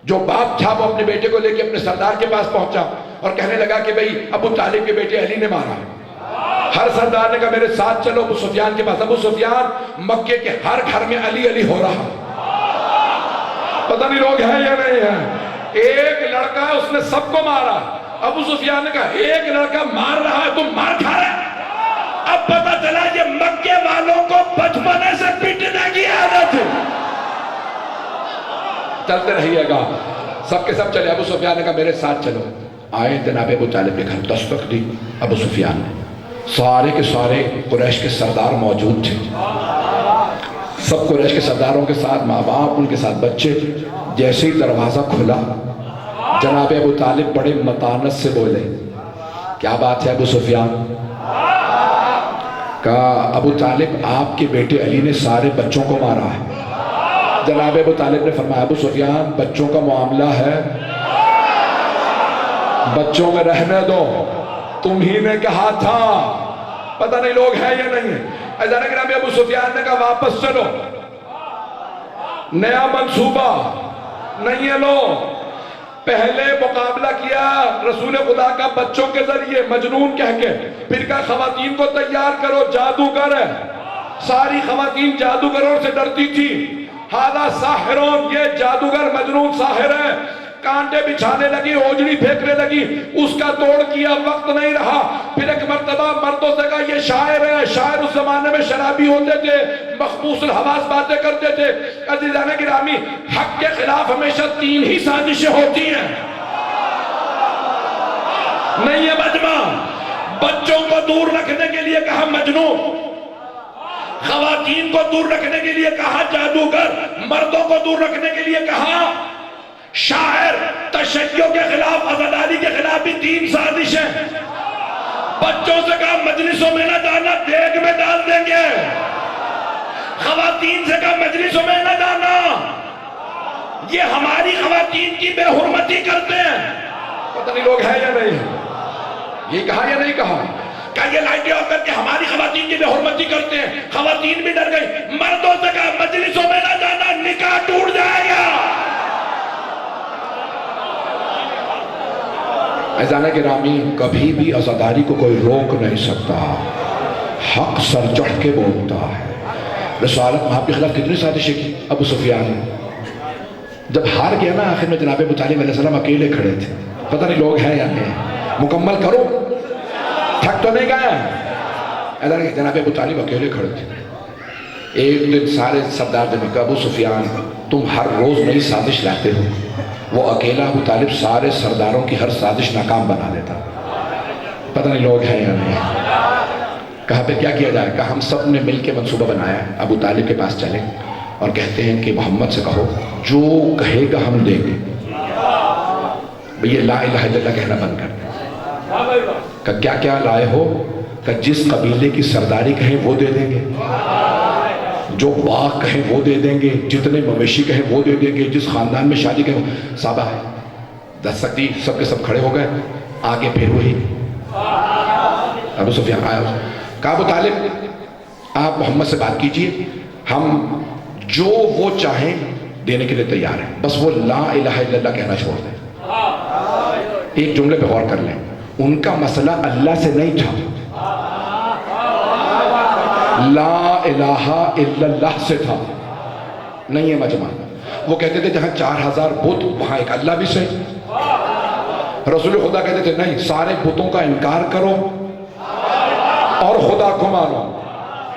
جو باپ تھا وہ اپنے بیٹے کو لے کے اپنے سردار کے پاس پہنچا اور کہنے لگا کہ بھئی ابو طالب کے بیٹے علی نے مارا. ہر سردار نے کہا میرے ساتھ چلو ابو سفیان کے پاس. ابو سفیان مکے کے ہر گھر میں علی علی ہو رہا. پتہ نہیں لوگ ہیں یا نہیں ہیں. ایک لڑکا ہے، اس نے سب کو مارا. ابو سفیان نے کہا ایک لڑکا مار رہا ہے، تم مار کھا رہے. اب پتہ چلا یہ مکے والوں کو بچپنے سے پیٹنے کی عادت ہے. چلتے رہیے گا. سب کے سب چلے. ابو سفیان نے کہا میرے ساتھ چلو. آئے جناب ابو طالب کے گھر. دستک دی ابو سفیان نے. سارے کے سارے قریش کے سردار موجود تھے. سب قریش کے سرداروں کے ساتھ ماں باپ، ان کے ساتھ بچے. جیسے ہی دروازہ کھلا جناب ابو طالب بڑے متانت سے بولے کیا بات ہے ابو سفیان؟ کہا ابو طالب آپ کے بیٹے علی نے سارے بچوں کو مارا ہے. جناب ابو طالب نے فرمایا ابو سفیان بچوں کا معاملہ ہے، بچوں میں رہنے دو، تم ہی نے کہا تھا. پتہ نہیں لوگ ہیں یا نہیں ہیں. اجانک جناب ابو سفیان نے کہا واپس چلو، نیا منصوبہ نہیں ہے. لو پہلے مقابلہ کیا رسول خدا کا بچوں کے ذریعے مجنون کہہ کے، پھر کہا خواتین کو تیار کرو، جادوگر ہے. ساری خواتین جادوگروں سے ڈرتی تھی. ہاذا ساحرون، یہ جادوگر مجنون ساحر ہے. کانٹے بچھانے لگی، اوجڑی پھینکنے لگی. اس کا توڑ کیا، وقت نہیں رہا. پھر ایک مرتبہ مردوں سے کہا یہ شاعر ہے. شاعر اس زمانے میں شرابی ہوتے تھے، مخبوص الحواس باتیں کرتے تھے. عزیزان گرامی، حق کے خلاف ہمیشہ تین ہی سازشیں ہوتی ہیں. نہیں ہے مجمع. بچوں کو دور رکھنے کے لیے کہا مجنون، خواتین کو دور رکھنے کے لیے کہا جادوگر، مردوں کو دور رکھنے کے لیے کہا شاعر. تشیع کے خلاف، عزاداری کے خلاف بھی تین سازشیں. بچوں سے کہا مجلسوں میں نہ جانا، دیگ میں ڈال دیں گے. خواتین سے کہا مجلسوں میں نہ جانا، یہ ہماری خواتین کی بے حرمتی کرتے ہیں. پتہ نہیں لوگ ہیں یا نہیں. یہ کہا یا نہیں کہا؟ کہا یہ لائٹیں آف کر کے ہماری خواتین کی بے حرمتی کرتے ہیں. خواتین بھی ڈر گئی. مردوں سے کہا مجلسوں میں نہ جانا، نکاح ٹوٹ جائے گا. عزیزان گرامی، کبھی بھی عزاداری کو کوئی روک نہیں سکتا. حق سر چڑھ کے بولتا ہے. رسالت میں آپ کے خلاف کتنی سازشیں کی ابو سفیان نے. جب ہار گیا نا آخر میں جناب ابو طالب علیہ السلام اکیلے کھڑے تھے. پتہ نہیں لوگ ہیں یا نہیں. مکمل کرو، تھک تو نہیں گئے. جناب ابو طالب اکیلے کھڑے تھے. ایک دن سارے سردار نے کہا ابو سفیان تم ہر روز نئی سازش لاتے ہو. وہ اکیلا ابو طالب سارے سرداروں کی ہر سازش ناکام بنا دیتا. پتہ نہیں لوگ ہیں یا نہیں. کہا پہ کیا کیا جائے؟ کہا ہم سب نے مل کے منصوبہ بنایا ہے. ابو طالب کے پاس چلیں اور کہتے ہیں کہ محمد سے کہو جو کہے گا ہم دیں گے. یہ لا الہ الا اللہ کہنا بند کر دیں. کہ کیا کیا لائے ہو؟ کہ جس قبیلے کی سرداری کہیں وہ دے دیں گے، جو باغ کہیں وہ دے دیں گے، جتنے مویشی کہیں وہ دے دیں گے، جس خاندان میں شادی کہیں. صحابہ ہے دستک دی، سب کے سب کھڑے ہو گئے. آگے پھر وہی ابو سفیان آیا. کہا ابو طالب آپ محمد سے بات کیجئے، ہم جو وہ چاہیں دینے کے لیے تیار ہیں، بس وہ لا الہ الا اللہ کہنا چھوڑ دیں. ایک جملے پہ غور کر لیں. ان کا مسئلہ اللہ سے نہیں تھا، لا الہ الا اللہ سے تھا. نہیں ہے مجمع. وہ کہتے تھے جہاں 4000 بت وہاں ایک اللہ بھی صحیح. رسول خدا کہتے تھے نہیں، سارے بتوں کا انکار کرو اور خدا کو مانو.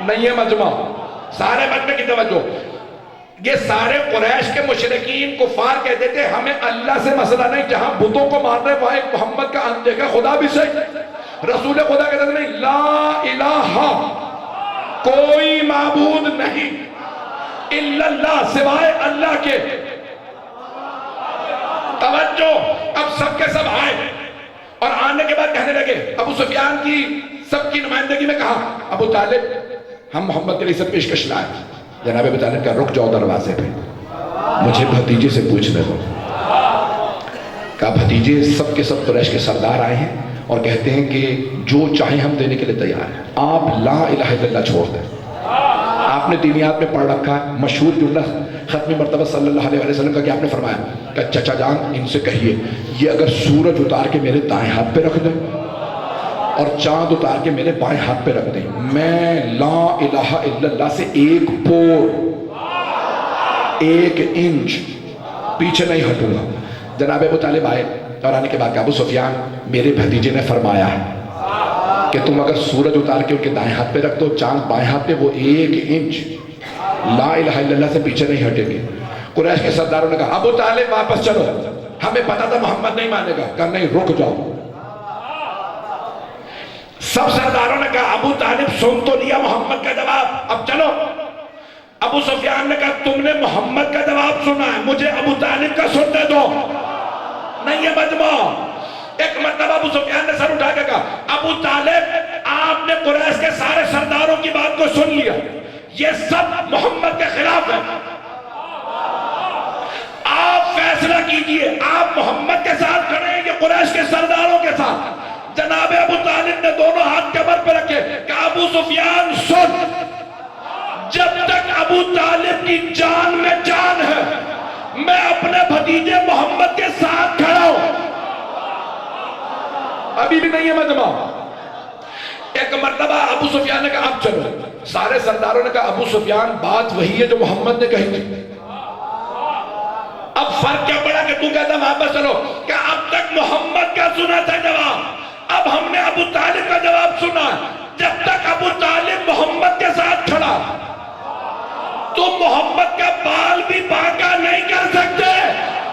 نہیں ہے مجمع. سارے مجمع کی توجہ. یہ سارے قریش کے مشرکین کفار کہتے تھے ہمیں اللہ سے مسئلہ نہیں، جہاں بتوں کو مان رہے وہاں ایک محمد کا اندیکھا خدا بھی صحیح. رسول خدا کہتے تھے نہیں، لا الہ، کوئی معبود نہیں الا اللہ، سوائے اللہ کے. توجہ. اب سب کے سب آئے اور آنے کے بعد کہنے لگے. ابو سفیان کی سب کی نمائندگی میں کہا ابو طالب ہم محمد کے لیے سب پیشکش لائے. جناب ابو طالب کہا رک جاؤ دروازے پہ, مجھے بھتیجے سے پوچھنے دو. کہا بھتیجے سب کے سب قریش کے سردار آئے ہیں اور کہتے ہیں کہ جو چاہیں ہم دینے کے لیے تیار ہیں, آپ لا الہ الا اللہ چھوڑ دیں. آپ نے دینیات میں پڑھ رکھا ہے, مشہور جملہ ختم مرتبہ صلی اللہ علیہ وسلم کا کہ آپ نے فرمایا کہ چچا جان ان سے کہیے یہ اگر سورج اتار کے میرے دائیں ہاتھ پہ رکھ دیں اور چاند اتار کے میرے بائیں ہاتھ پہ رکھ دیں, میں لا الہ الا اللہ سے ایک پور ایک انچ پیچھے نہیں ہٹوں گا. جناب ابو طالب آئے اور آنے کے بعد ابو سفیان میرے بھتیجے نے فرمایا ہے کہ تم اگر سورج اتار کے ان کے دائیں ہاتھ پہ رکھ دو, چاند بائیں ہاتھ پہ, وہ ایک انچ لا الہ الا اللہ سے پیچھے نہیں ہٹیں گے. قریش کے سرداروں نے کہا ابو طالب واپس چلو, ہمیں پتا تھا محمد نہیں مانے گا. کہا نہیں رک جاؤ. سب سرداروں نے کہا ابو طالب سن تو لیا محمد کا جواب, اب چلو. ابو سفیان نے کہا تم نے محمد کا جواب سنا ہے, مجھے ابو طالب کا سننے دو. نہیں ہے مجمع. ایک مرتبہ ابو سفیان نے سر اٹھا کے کہا ابو طالب آپ نے قریش کے سارے سرداروں کی بات کو سن لیا, یہ سب محمد کے خلاف ہے, آپ فیصلہ کیجئے, آپ محمد کے ساتھ کھڑے ہیں یا قریش کے سرداروں کے ساتھ. جناب ابو طالب نے دونوں ہاتھ کمر پہ رکھے کہ ابو سفیان سن, جب تک ابو طالب کی جان میں جان ہے میں اپنے بھتیجے محمد کے ساتھ کھڑا ہوں. ابھی بھی نہیں ہے مجمع. ایک مرتبہ ابو سفیان نے کہا اب چلو. سارے سرداروں نے کہا ابو سفیان بات وہی ہے جو محمد نے کہی تھی, اب فرق کیا پڑا کہ تو کہتا واپس چلو. کہ اب تک محمد کا سنا تھا جواب, اب ہم نے ابو طالب کا جواب سنا. جب تک ابو طالب محمد کے ساتھ کھڑا تو محمد کا بال بھی باقا نہیں کر سکتے,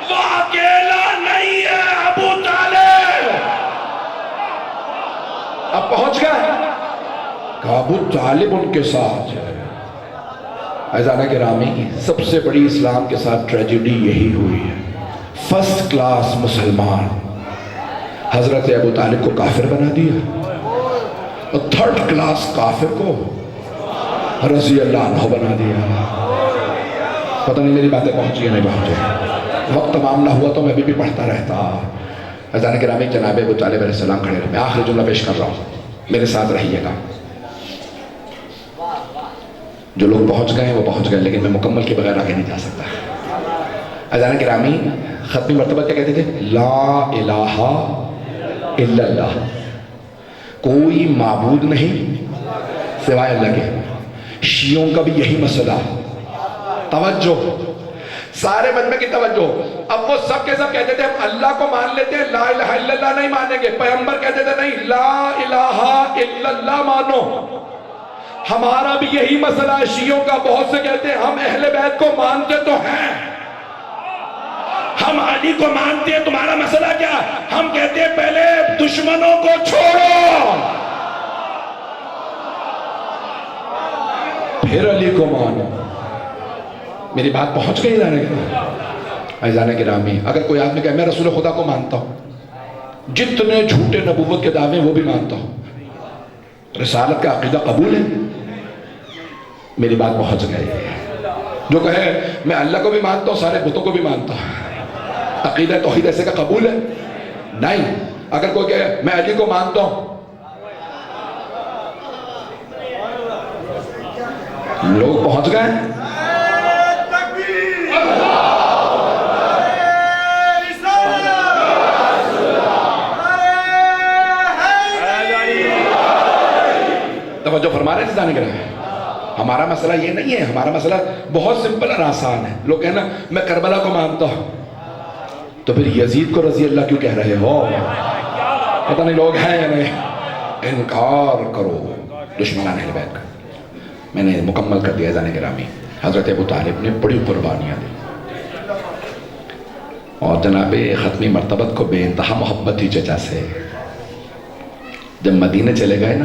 وہ اکیلا نہیں ہے ابو طالب. اب پہنچ گئے کہ ابو طالب ان کے ساتھ ہے. عزیزانہ گرامی, سب سے بڑی اسلام کے ساتھ ٹریجڈی یہی ہوئی ہے. فرسٹ کلاس مسلمان حضرت ابو طالب کو کافر بنا دیا اور تھرڈ کلاس کافر کو رضی اللہ عنہ بنا دیا. پتہ نہیں میری باتیں پہنچی یا نہیں پہنچی. وقت معاملہ ہوا تو میں بھی پڑھتا رہتا. عزیزانہ گرامی, جناب ابو طالب علیہ السلام کھڑے رہے. میں آخری جملہ پیش کر رہا ہوں, میرے ساتھ رہیے گا. جو لوگ پہنچ گئے ہیں وہ پہنچ گئے, لیکن میں مکمل کے بغیر آگے نہیں جا سکتا. عزیزانہ گرامی, ختمی مرتبہ کیا کہتے تھے؟ لا الہ الا اللہ, کوئی معبود نہیں سوائے اللہ کے. شیعوں کا بھی یہی مسئلہ. توجہ, سارے مجمع کی توجہ. اب وہ سب کے سب کہتے تھے ہم اللہ کو مان لیتے ہیں, لا الہ الا اللہ نہیں مانیں گے. پیغمبر کہتے تھے نہیں, لا الہ الا اللہ مانو. ہمارا بھی یہی مسئلہ ہے شیعوں کا. بہت سے کہتے ہیں ہم اہل بیت کو مانتے تو ہیں, ہم علی کو مانتے ہیں, تمہارا مسئلہ کیا؟ ہم کہتے ہیں پہلے دشمنوں کو چھوڑو پھر علی کو مانو. میری بات پہنچ گئی جانے کے عزیزانہ گرامی. اگر کوئی آدمی کہے میں رسول خدا کو مانتا ہوں, جتنے جھوٹے نبوت کے دعوے وہ بھی مانتا ہوں, رسالت کا عقیدہ قبول ہے, میری بات پہنچ گئی. جو کہے میں اللہ کو بھی مانتا ہوں سارے بتوں کو بھی مانتا ہوں, عقیدہ توحید ایسے کا قبول ہے؟ نہیں. اگر کوئی کہے میں علی کو مانتا ہوں, لوگ پہنچ گئے. توجہ فرما رہے ہیں جانے کے رہے. ہمارا مسئلہ یہ نہیں ہے, ہمارا مسئلہ بہت سمپل اور آسان ہے. لوگ کہنا میں کربلا کو مانتا ہوں, تو پھر یزید کو رضی اللہ کیوں کہہ رہے ہو؟ پتہ نہیں لوگ ہیں یا نہیں. انکار کرو دشمنان اہل بیت کا. میں نے مکمل کر دیا جانے گرامی. حضرت ابو طالب نے بڑی قربانیاں دی اور جناب ختمی مرتبت کو بے انتہا محبت تھی چچا سے. جب مدینہ چلے گئے نا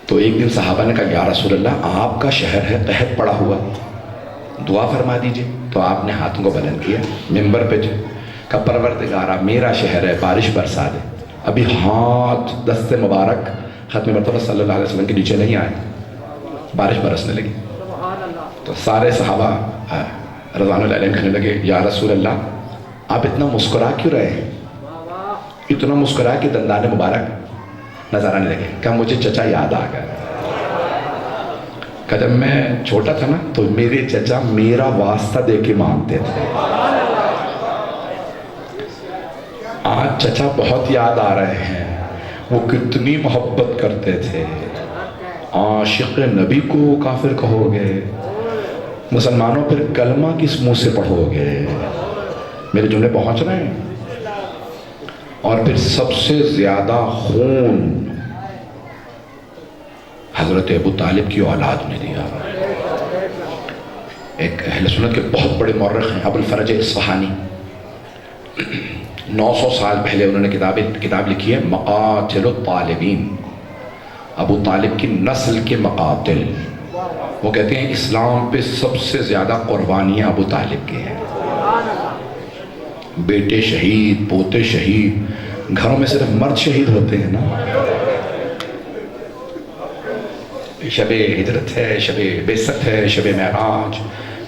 تو ایک دن صحابہ نے کہا یا رسول اللہ آپ کا شہر ہے قحط پڑا ہوا, دعا فرما دیجئے. تو آپ نے ہاتھوں کو بلند کیا منبر پہ جو کہا پروردگارا میرا شہر ہے بارش برسا دے. ابھی ہاتھ دست مبارک ختم مرتبہ صلی اللہ علیہ وسلم کے نیچے نہیں آئے، بارش برسنے لگی تو سارے صحابہ رضوان اللہ علیہم کہنے لگے یا رسول اللہ آپ اتنا مسکرا کیوں رہے ہیں؟ اتنا مسکرا کہ دندان مبارک نظر آنے لگے. کہا مجھے چچا یاد آ گیا. کہ جب میں چھوٹا تھا نا تو میرے چچا میرا واسطہ دے کے مانگتے تھے. آج چچا بہت یاد آ رہے ہیں وہ کتنی محبت کرتے تھے. عاشق نبی کو کافر کہو گے، مسلمانوں پھر کلمہ کس منہ سے پڑھو گے؟ میرے جملے پہنچ رہے ہیں؟ اور پھر سب سے زیادہ خون حضرت ابو طالب کی اولاد نے دیا. ایک اہل سنت کے بہت بڑے مورخ ہیں ابو الفرج اصفہانی، 900 سال پہلے انہوں نے کتاب لکھی ہے مقاتل الطالبین، ابو طالب کی نسل کے مقاتل. وہ کہتے ہیں اسلام پہ سب سے زیادہ قربانیاں ابو طالب کے ہیں. بیٹے شہید، پوتے شہید، گھروں میں صرف مرد شہید ہوتے ہیں نا. شب ہجرت ہے، شب بعثت ہے، شب معراج.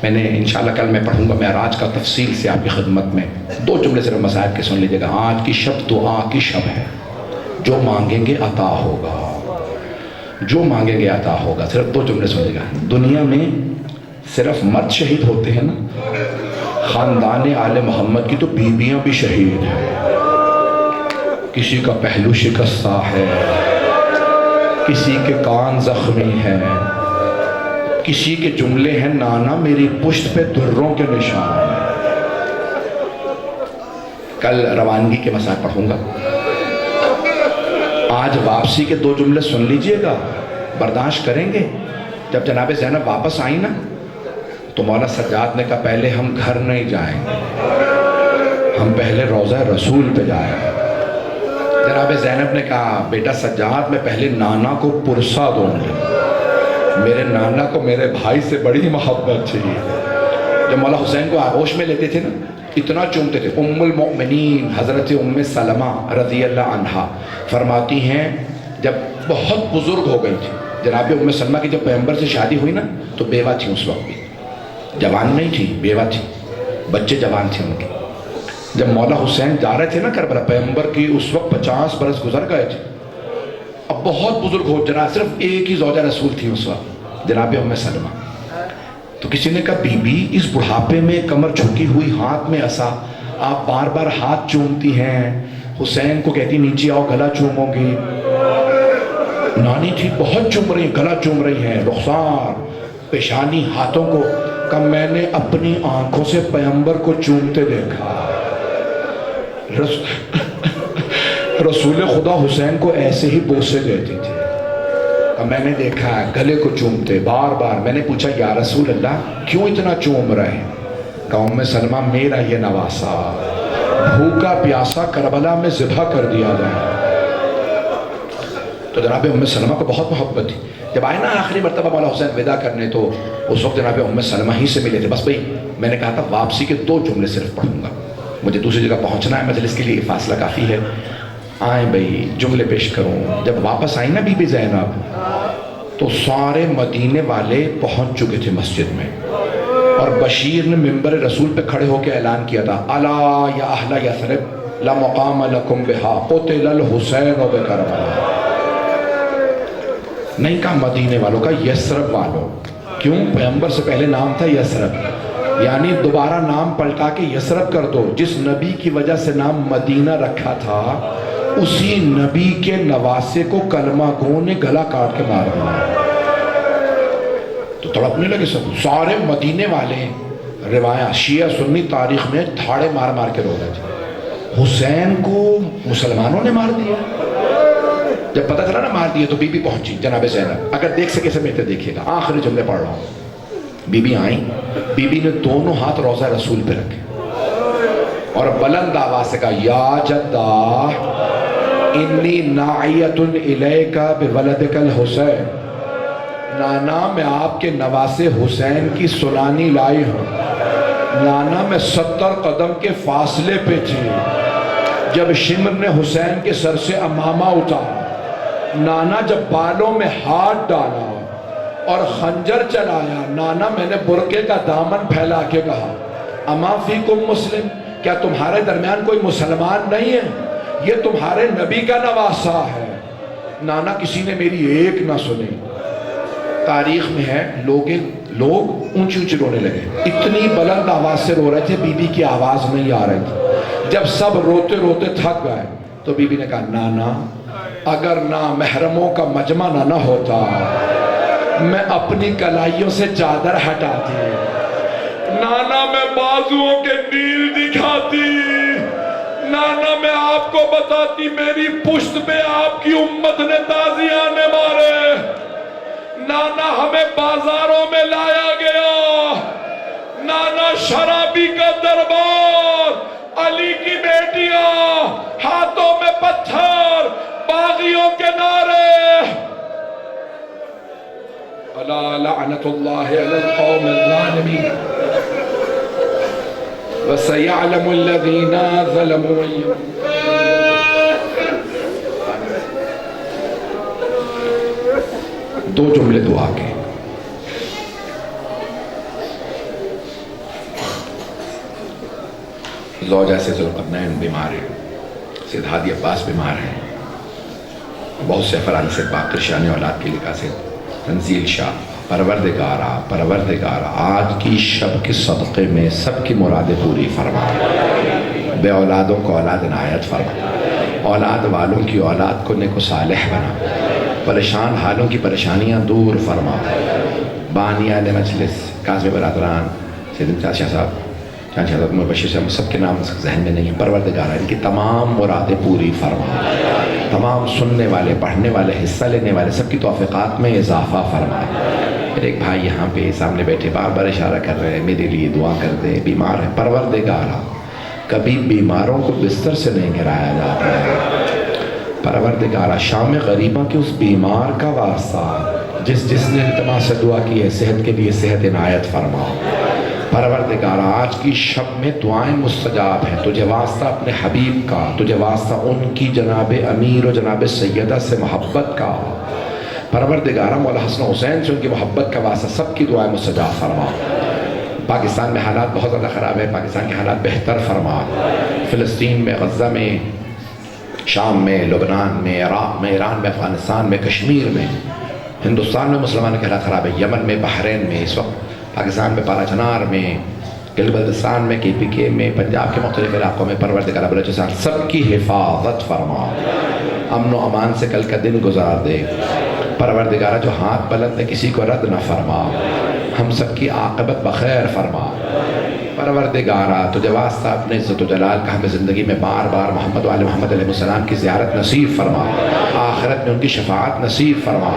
میں نے انشاءاللہ کل میں پڑھوں گا معراج کا تفصیل سے آپ کی خدمت میں. 2 جملے صرف مصائب کے سن لیجیے گا. آج کی شب دعا کی شب ہے، جو مانگیں گے عطا ہوگا، جو مانگیں گے عطا ہوگا. صرف 2 جملے سن لیجیے گا. دنیا میں صرف مرد شہید ہوتے ہیں نا، خاندان آل محمد کی تو بیویاں بھی شہید ہیں. کسی کا پہلو شکستہ ہے، کسی کے کان زخمی ہیں، کسی کے جملے ہیں نانا میری پشت پہ دروں کے نشان ہیں. کل روانگی کے مسائل پڑھوں گا. آج واپسی کے 2 جملے سن لیجئے گا، برداشت کریں گے. جب جناب زینب واپس آئیں نا تو مولا سجاد نے کہا پہلے ہم گھر نہیں جائیں گے، ہم پہلے روضہ رسول پہ جائیں گے. جناب زینب نے کہا بیٹا سجاد میں پہلے نانا کو پرسا دوں گی، میرے نانا کو میرے بھائی سے بڑی محبت تھی. جب مولا حسین کو آغوش میں لیتے تھے نا اتنا چومتے تھے. ام المؤمنین حضرت ام سلمہ رضی اللہ عنہا فرماتی ہیں جب بہت بزرگ ہو گئی تھی جناب ام سلمہ کی، جب پیغمبر سے شادی ہوئی نا تو بیوہ تھی. اس وقت بھی جوان نہیں تھی، بیوہ تھی، بچے جوان تھے ان کے. جب مولا حسین جا رہے تھے نا کربلا، پیغمبر کی اس وقت 50 برس گزر گئے تھے. اب بہت بزرگ ہو جناب، صرف ایک ہی زوجہ رسول تھی اس وقت جناب ام سلمہ. تو کسی نے کہا بی بی اس بڑھاپے میں کمر جھکی ہوئی، ہاتھ میں عصا، آپ بار بار ہاتھ چومتی ہیں. حسین کو کہتی نیچے آؤ گلا چومو گی. نانی تھی بہت چوم رہی، گلا چوم رہی ہیں، رخسار، پیشانی، ہاتھوں کو. کہ میں نے اپنی آنکھوں سے پیغمبر کو چومتے دیکھا. رسول خدا حسین کو ایسے ہی بوسے دیتی تھی. میں نے دیکھا گلے کو چومتے بار بار. میں نے پوچھا یا رسول اللہ کیوں اتنا چوم رہے ہیں؟ کہا ام سلمہ میرا یہ نواسا بھوکا پیاسا کربلا میں ذبح کر دیا جائے. تو جناب ام سلمہ کو بہت محبت تھی. جب آئے نا آخری مرتبہ مولا حسین ودا کرنے تو اس وقت جناب ام سلمہ ہی سے ملے تھے. بس بھئی میں نے کہا تھا واپسی کے 2 جملے صرف پڑھوں گا، مجھے دوسری جگہ پہنچنا ہے، مجلس کے لیے فاصلہ کافی ہے. آئیں بھئی جملے پیش کروں. جب واپس آئیں نا بی بی زینب تو سارے مدینے والے پہنچ چکے تھے مسجد میں، اور بشیر نے منبر رسول پہ کھڑے ہو کے اعلان کیا تھا الا یا اہل یثرب لا مقام لکم بہا قتل الحسین بکربلا. نہیں کہا مدینے والوں کا، یثرب والوں. کیوں؟ پیغمبر سے پہلے نام تھا یثرب، یعنی دوبارہ نام پلٹا کے یثرب کر دو. جس نبی کی وجہ سے نام مدینہ رکھا تھا اسی نبی کے نواسے کو کلمہ گو نے گلا کاٹ کے مار دیا. تو تڑپنے لگے سب. سارے مدینے والے روایات شیعہ سنی تاریخ میں دھاڑے مار مار کے رو رہے تھے. حسین کو مسلمانوں نے مار دیا. جب پتہ چلا نا مار دیا تو بی بی پہنچی جناب زینب. اگر دیکھ سکے سمیتے دیکھیے گا، آخری جملے پڑھ رہا ہوں. بی بی آئیں، بی بی نے دونوں ہاتھ روضہ رسول پہ رکھے اور بلند آواز سے کہا یا جدہ انی ناعیت الیک بولدک الحسین. نانا میں آپ کے نواسے حسین کی سنانی لائی ہوں. نانا میں 70 قدم کے فاصلے پہ تھی جب شمر نے حسین کے سر سے امامہ اتارا. نانا جب بالوں میں ہاتھ ڈالا اور خنجر چلایا، نانا میں نے برقعے کا دامن پھیلا کے کہا اما فیکم مسلم، کیا تمہارے درمیان کوئی مسلمان نہیں ہے؟ یہ تمہارے نبی کا نواسہ ہے۔ نانا کسی نے میری ایک نہ سنی۔ تاریخ میں ہے لوگ اونچی اونچی رونے لگے، اتنی بلند آواز سے رو رہے تھے، بی بی کی آواز نہیں آ رہی تھی۔ جب سب روتے روتے تھک گئے تو بی بی نے کہا نانا اگر نہ محرموں کا مجمع نہ ہوتا میں اپنی کلائیوں سے چادر ہٹاتی، نانا میں بازوؤں کے نیل دکھاتی، نانا میں آپ کو بتاتی میری پشت پہ آپ کی امت نے تازیانے مارے، نانا ہمیں بازاروں میں لایا گیا، نانا شرابی کا دربار، علی کی بیٹیاں، ہاتھوں میں پتھر، باغیوں کے نعرے، الا لعنت اللہ علی القوم الظالمین وسيعلم الذين ظلموا۔ دو جملے دعا کے، زوجہ سے ذوالقرنین بیمار ہے، سید ہادی عباس بیمار ہیں، بہت سے افراد سے باقر شان اولاد کی لکھا سے تنزیل شاہ پروردگارا آج کی شب کے صدقے میں سب کی مرادیں پوری فرما، بے اولادوں کو اولاد عنایت فرما، اولاد والوں کی اولاد کو نیک و صالح بنا، پریشان حالوں کی پریشانیاں دور فرما، بانی اہل مجلس کاظم برادران سید شاہ صاحب چاند شاہ صاحب مبشر صاحب سب کے نام ذہن میں نہیں، پروردگارا ان کی تمام مرادیں پوری فرما، تمام سننے والے پڑھنے والے حصہ لینے والے سب کی توفیقات میں اضافہ فرما۔ میرے ایک بھائی یہاں پہ سامنے بیٹھے بار بار اشارہ کر رہے ہیں میرے لیے دعا کر دے، بیمار ہے، پروردگارا کبھی بیماروں کو بستر سے نہیں گرایا جاتا ہے، پروردگارا شام غریبہ کے اس بیمار کا واسطہ جس نے التماس سے دعا کی ہے صحت کے لیے صحت عنایت فرما، پروردگارا آج کی شب میں دعائیں مستجاب ہیں، تجھے واسطہ اپنے حبیب کا، تجھے واسطہ ان کی جناب امیر و جناب سیدہ سے محبت کا، پروردگارا مولا حسن حسین سے ان کی محبت کا واسطہ سب کی دعائیں مستجاب فرما۔ پاکستان میں حالات بہت زیادہ خراب ہے، پاکستان کے حالات بہتر فرما، فلسطین میں، غزہ میں، شام میں، لبنان میں، عراق میں، ایران میں، افغانستان میں، کشمیر میں، ہندوستان میں مسلمانوں کے حالات خراب ہے، یمن میں، بحرین میں، اس وقت پاکستان میں پارا چنار میں، گل بلتستان میں، کے پی کے میں، پنجاب کے مختلف علاقوں میں، پروردگارا بلوچستان سب کی حفاظت فرما، امن و امان سے کل کا دن گزار دے، پروردگارا جو ہاتھ بلند ہے کسی کو رد نہ فرما، ہم سب کی عاقبت بخیر فرما، پروردگارا تجھے واسطہ اپنے عزت و جلال کا ہمیں زندگی میں بار بار محمد و آل محمد علیہ السلام کی زیارت نصیب فرما، آخرت میں ان کی شفاعت نصیب فرما،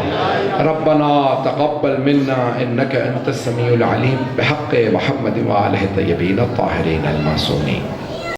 ربنا تقبل منا انك انت السمیع العلیم بحق محمد و آلہ الطیبین الطاہرین المعصومین۔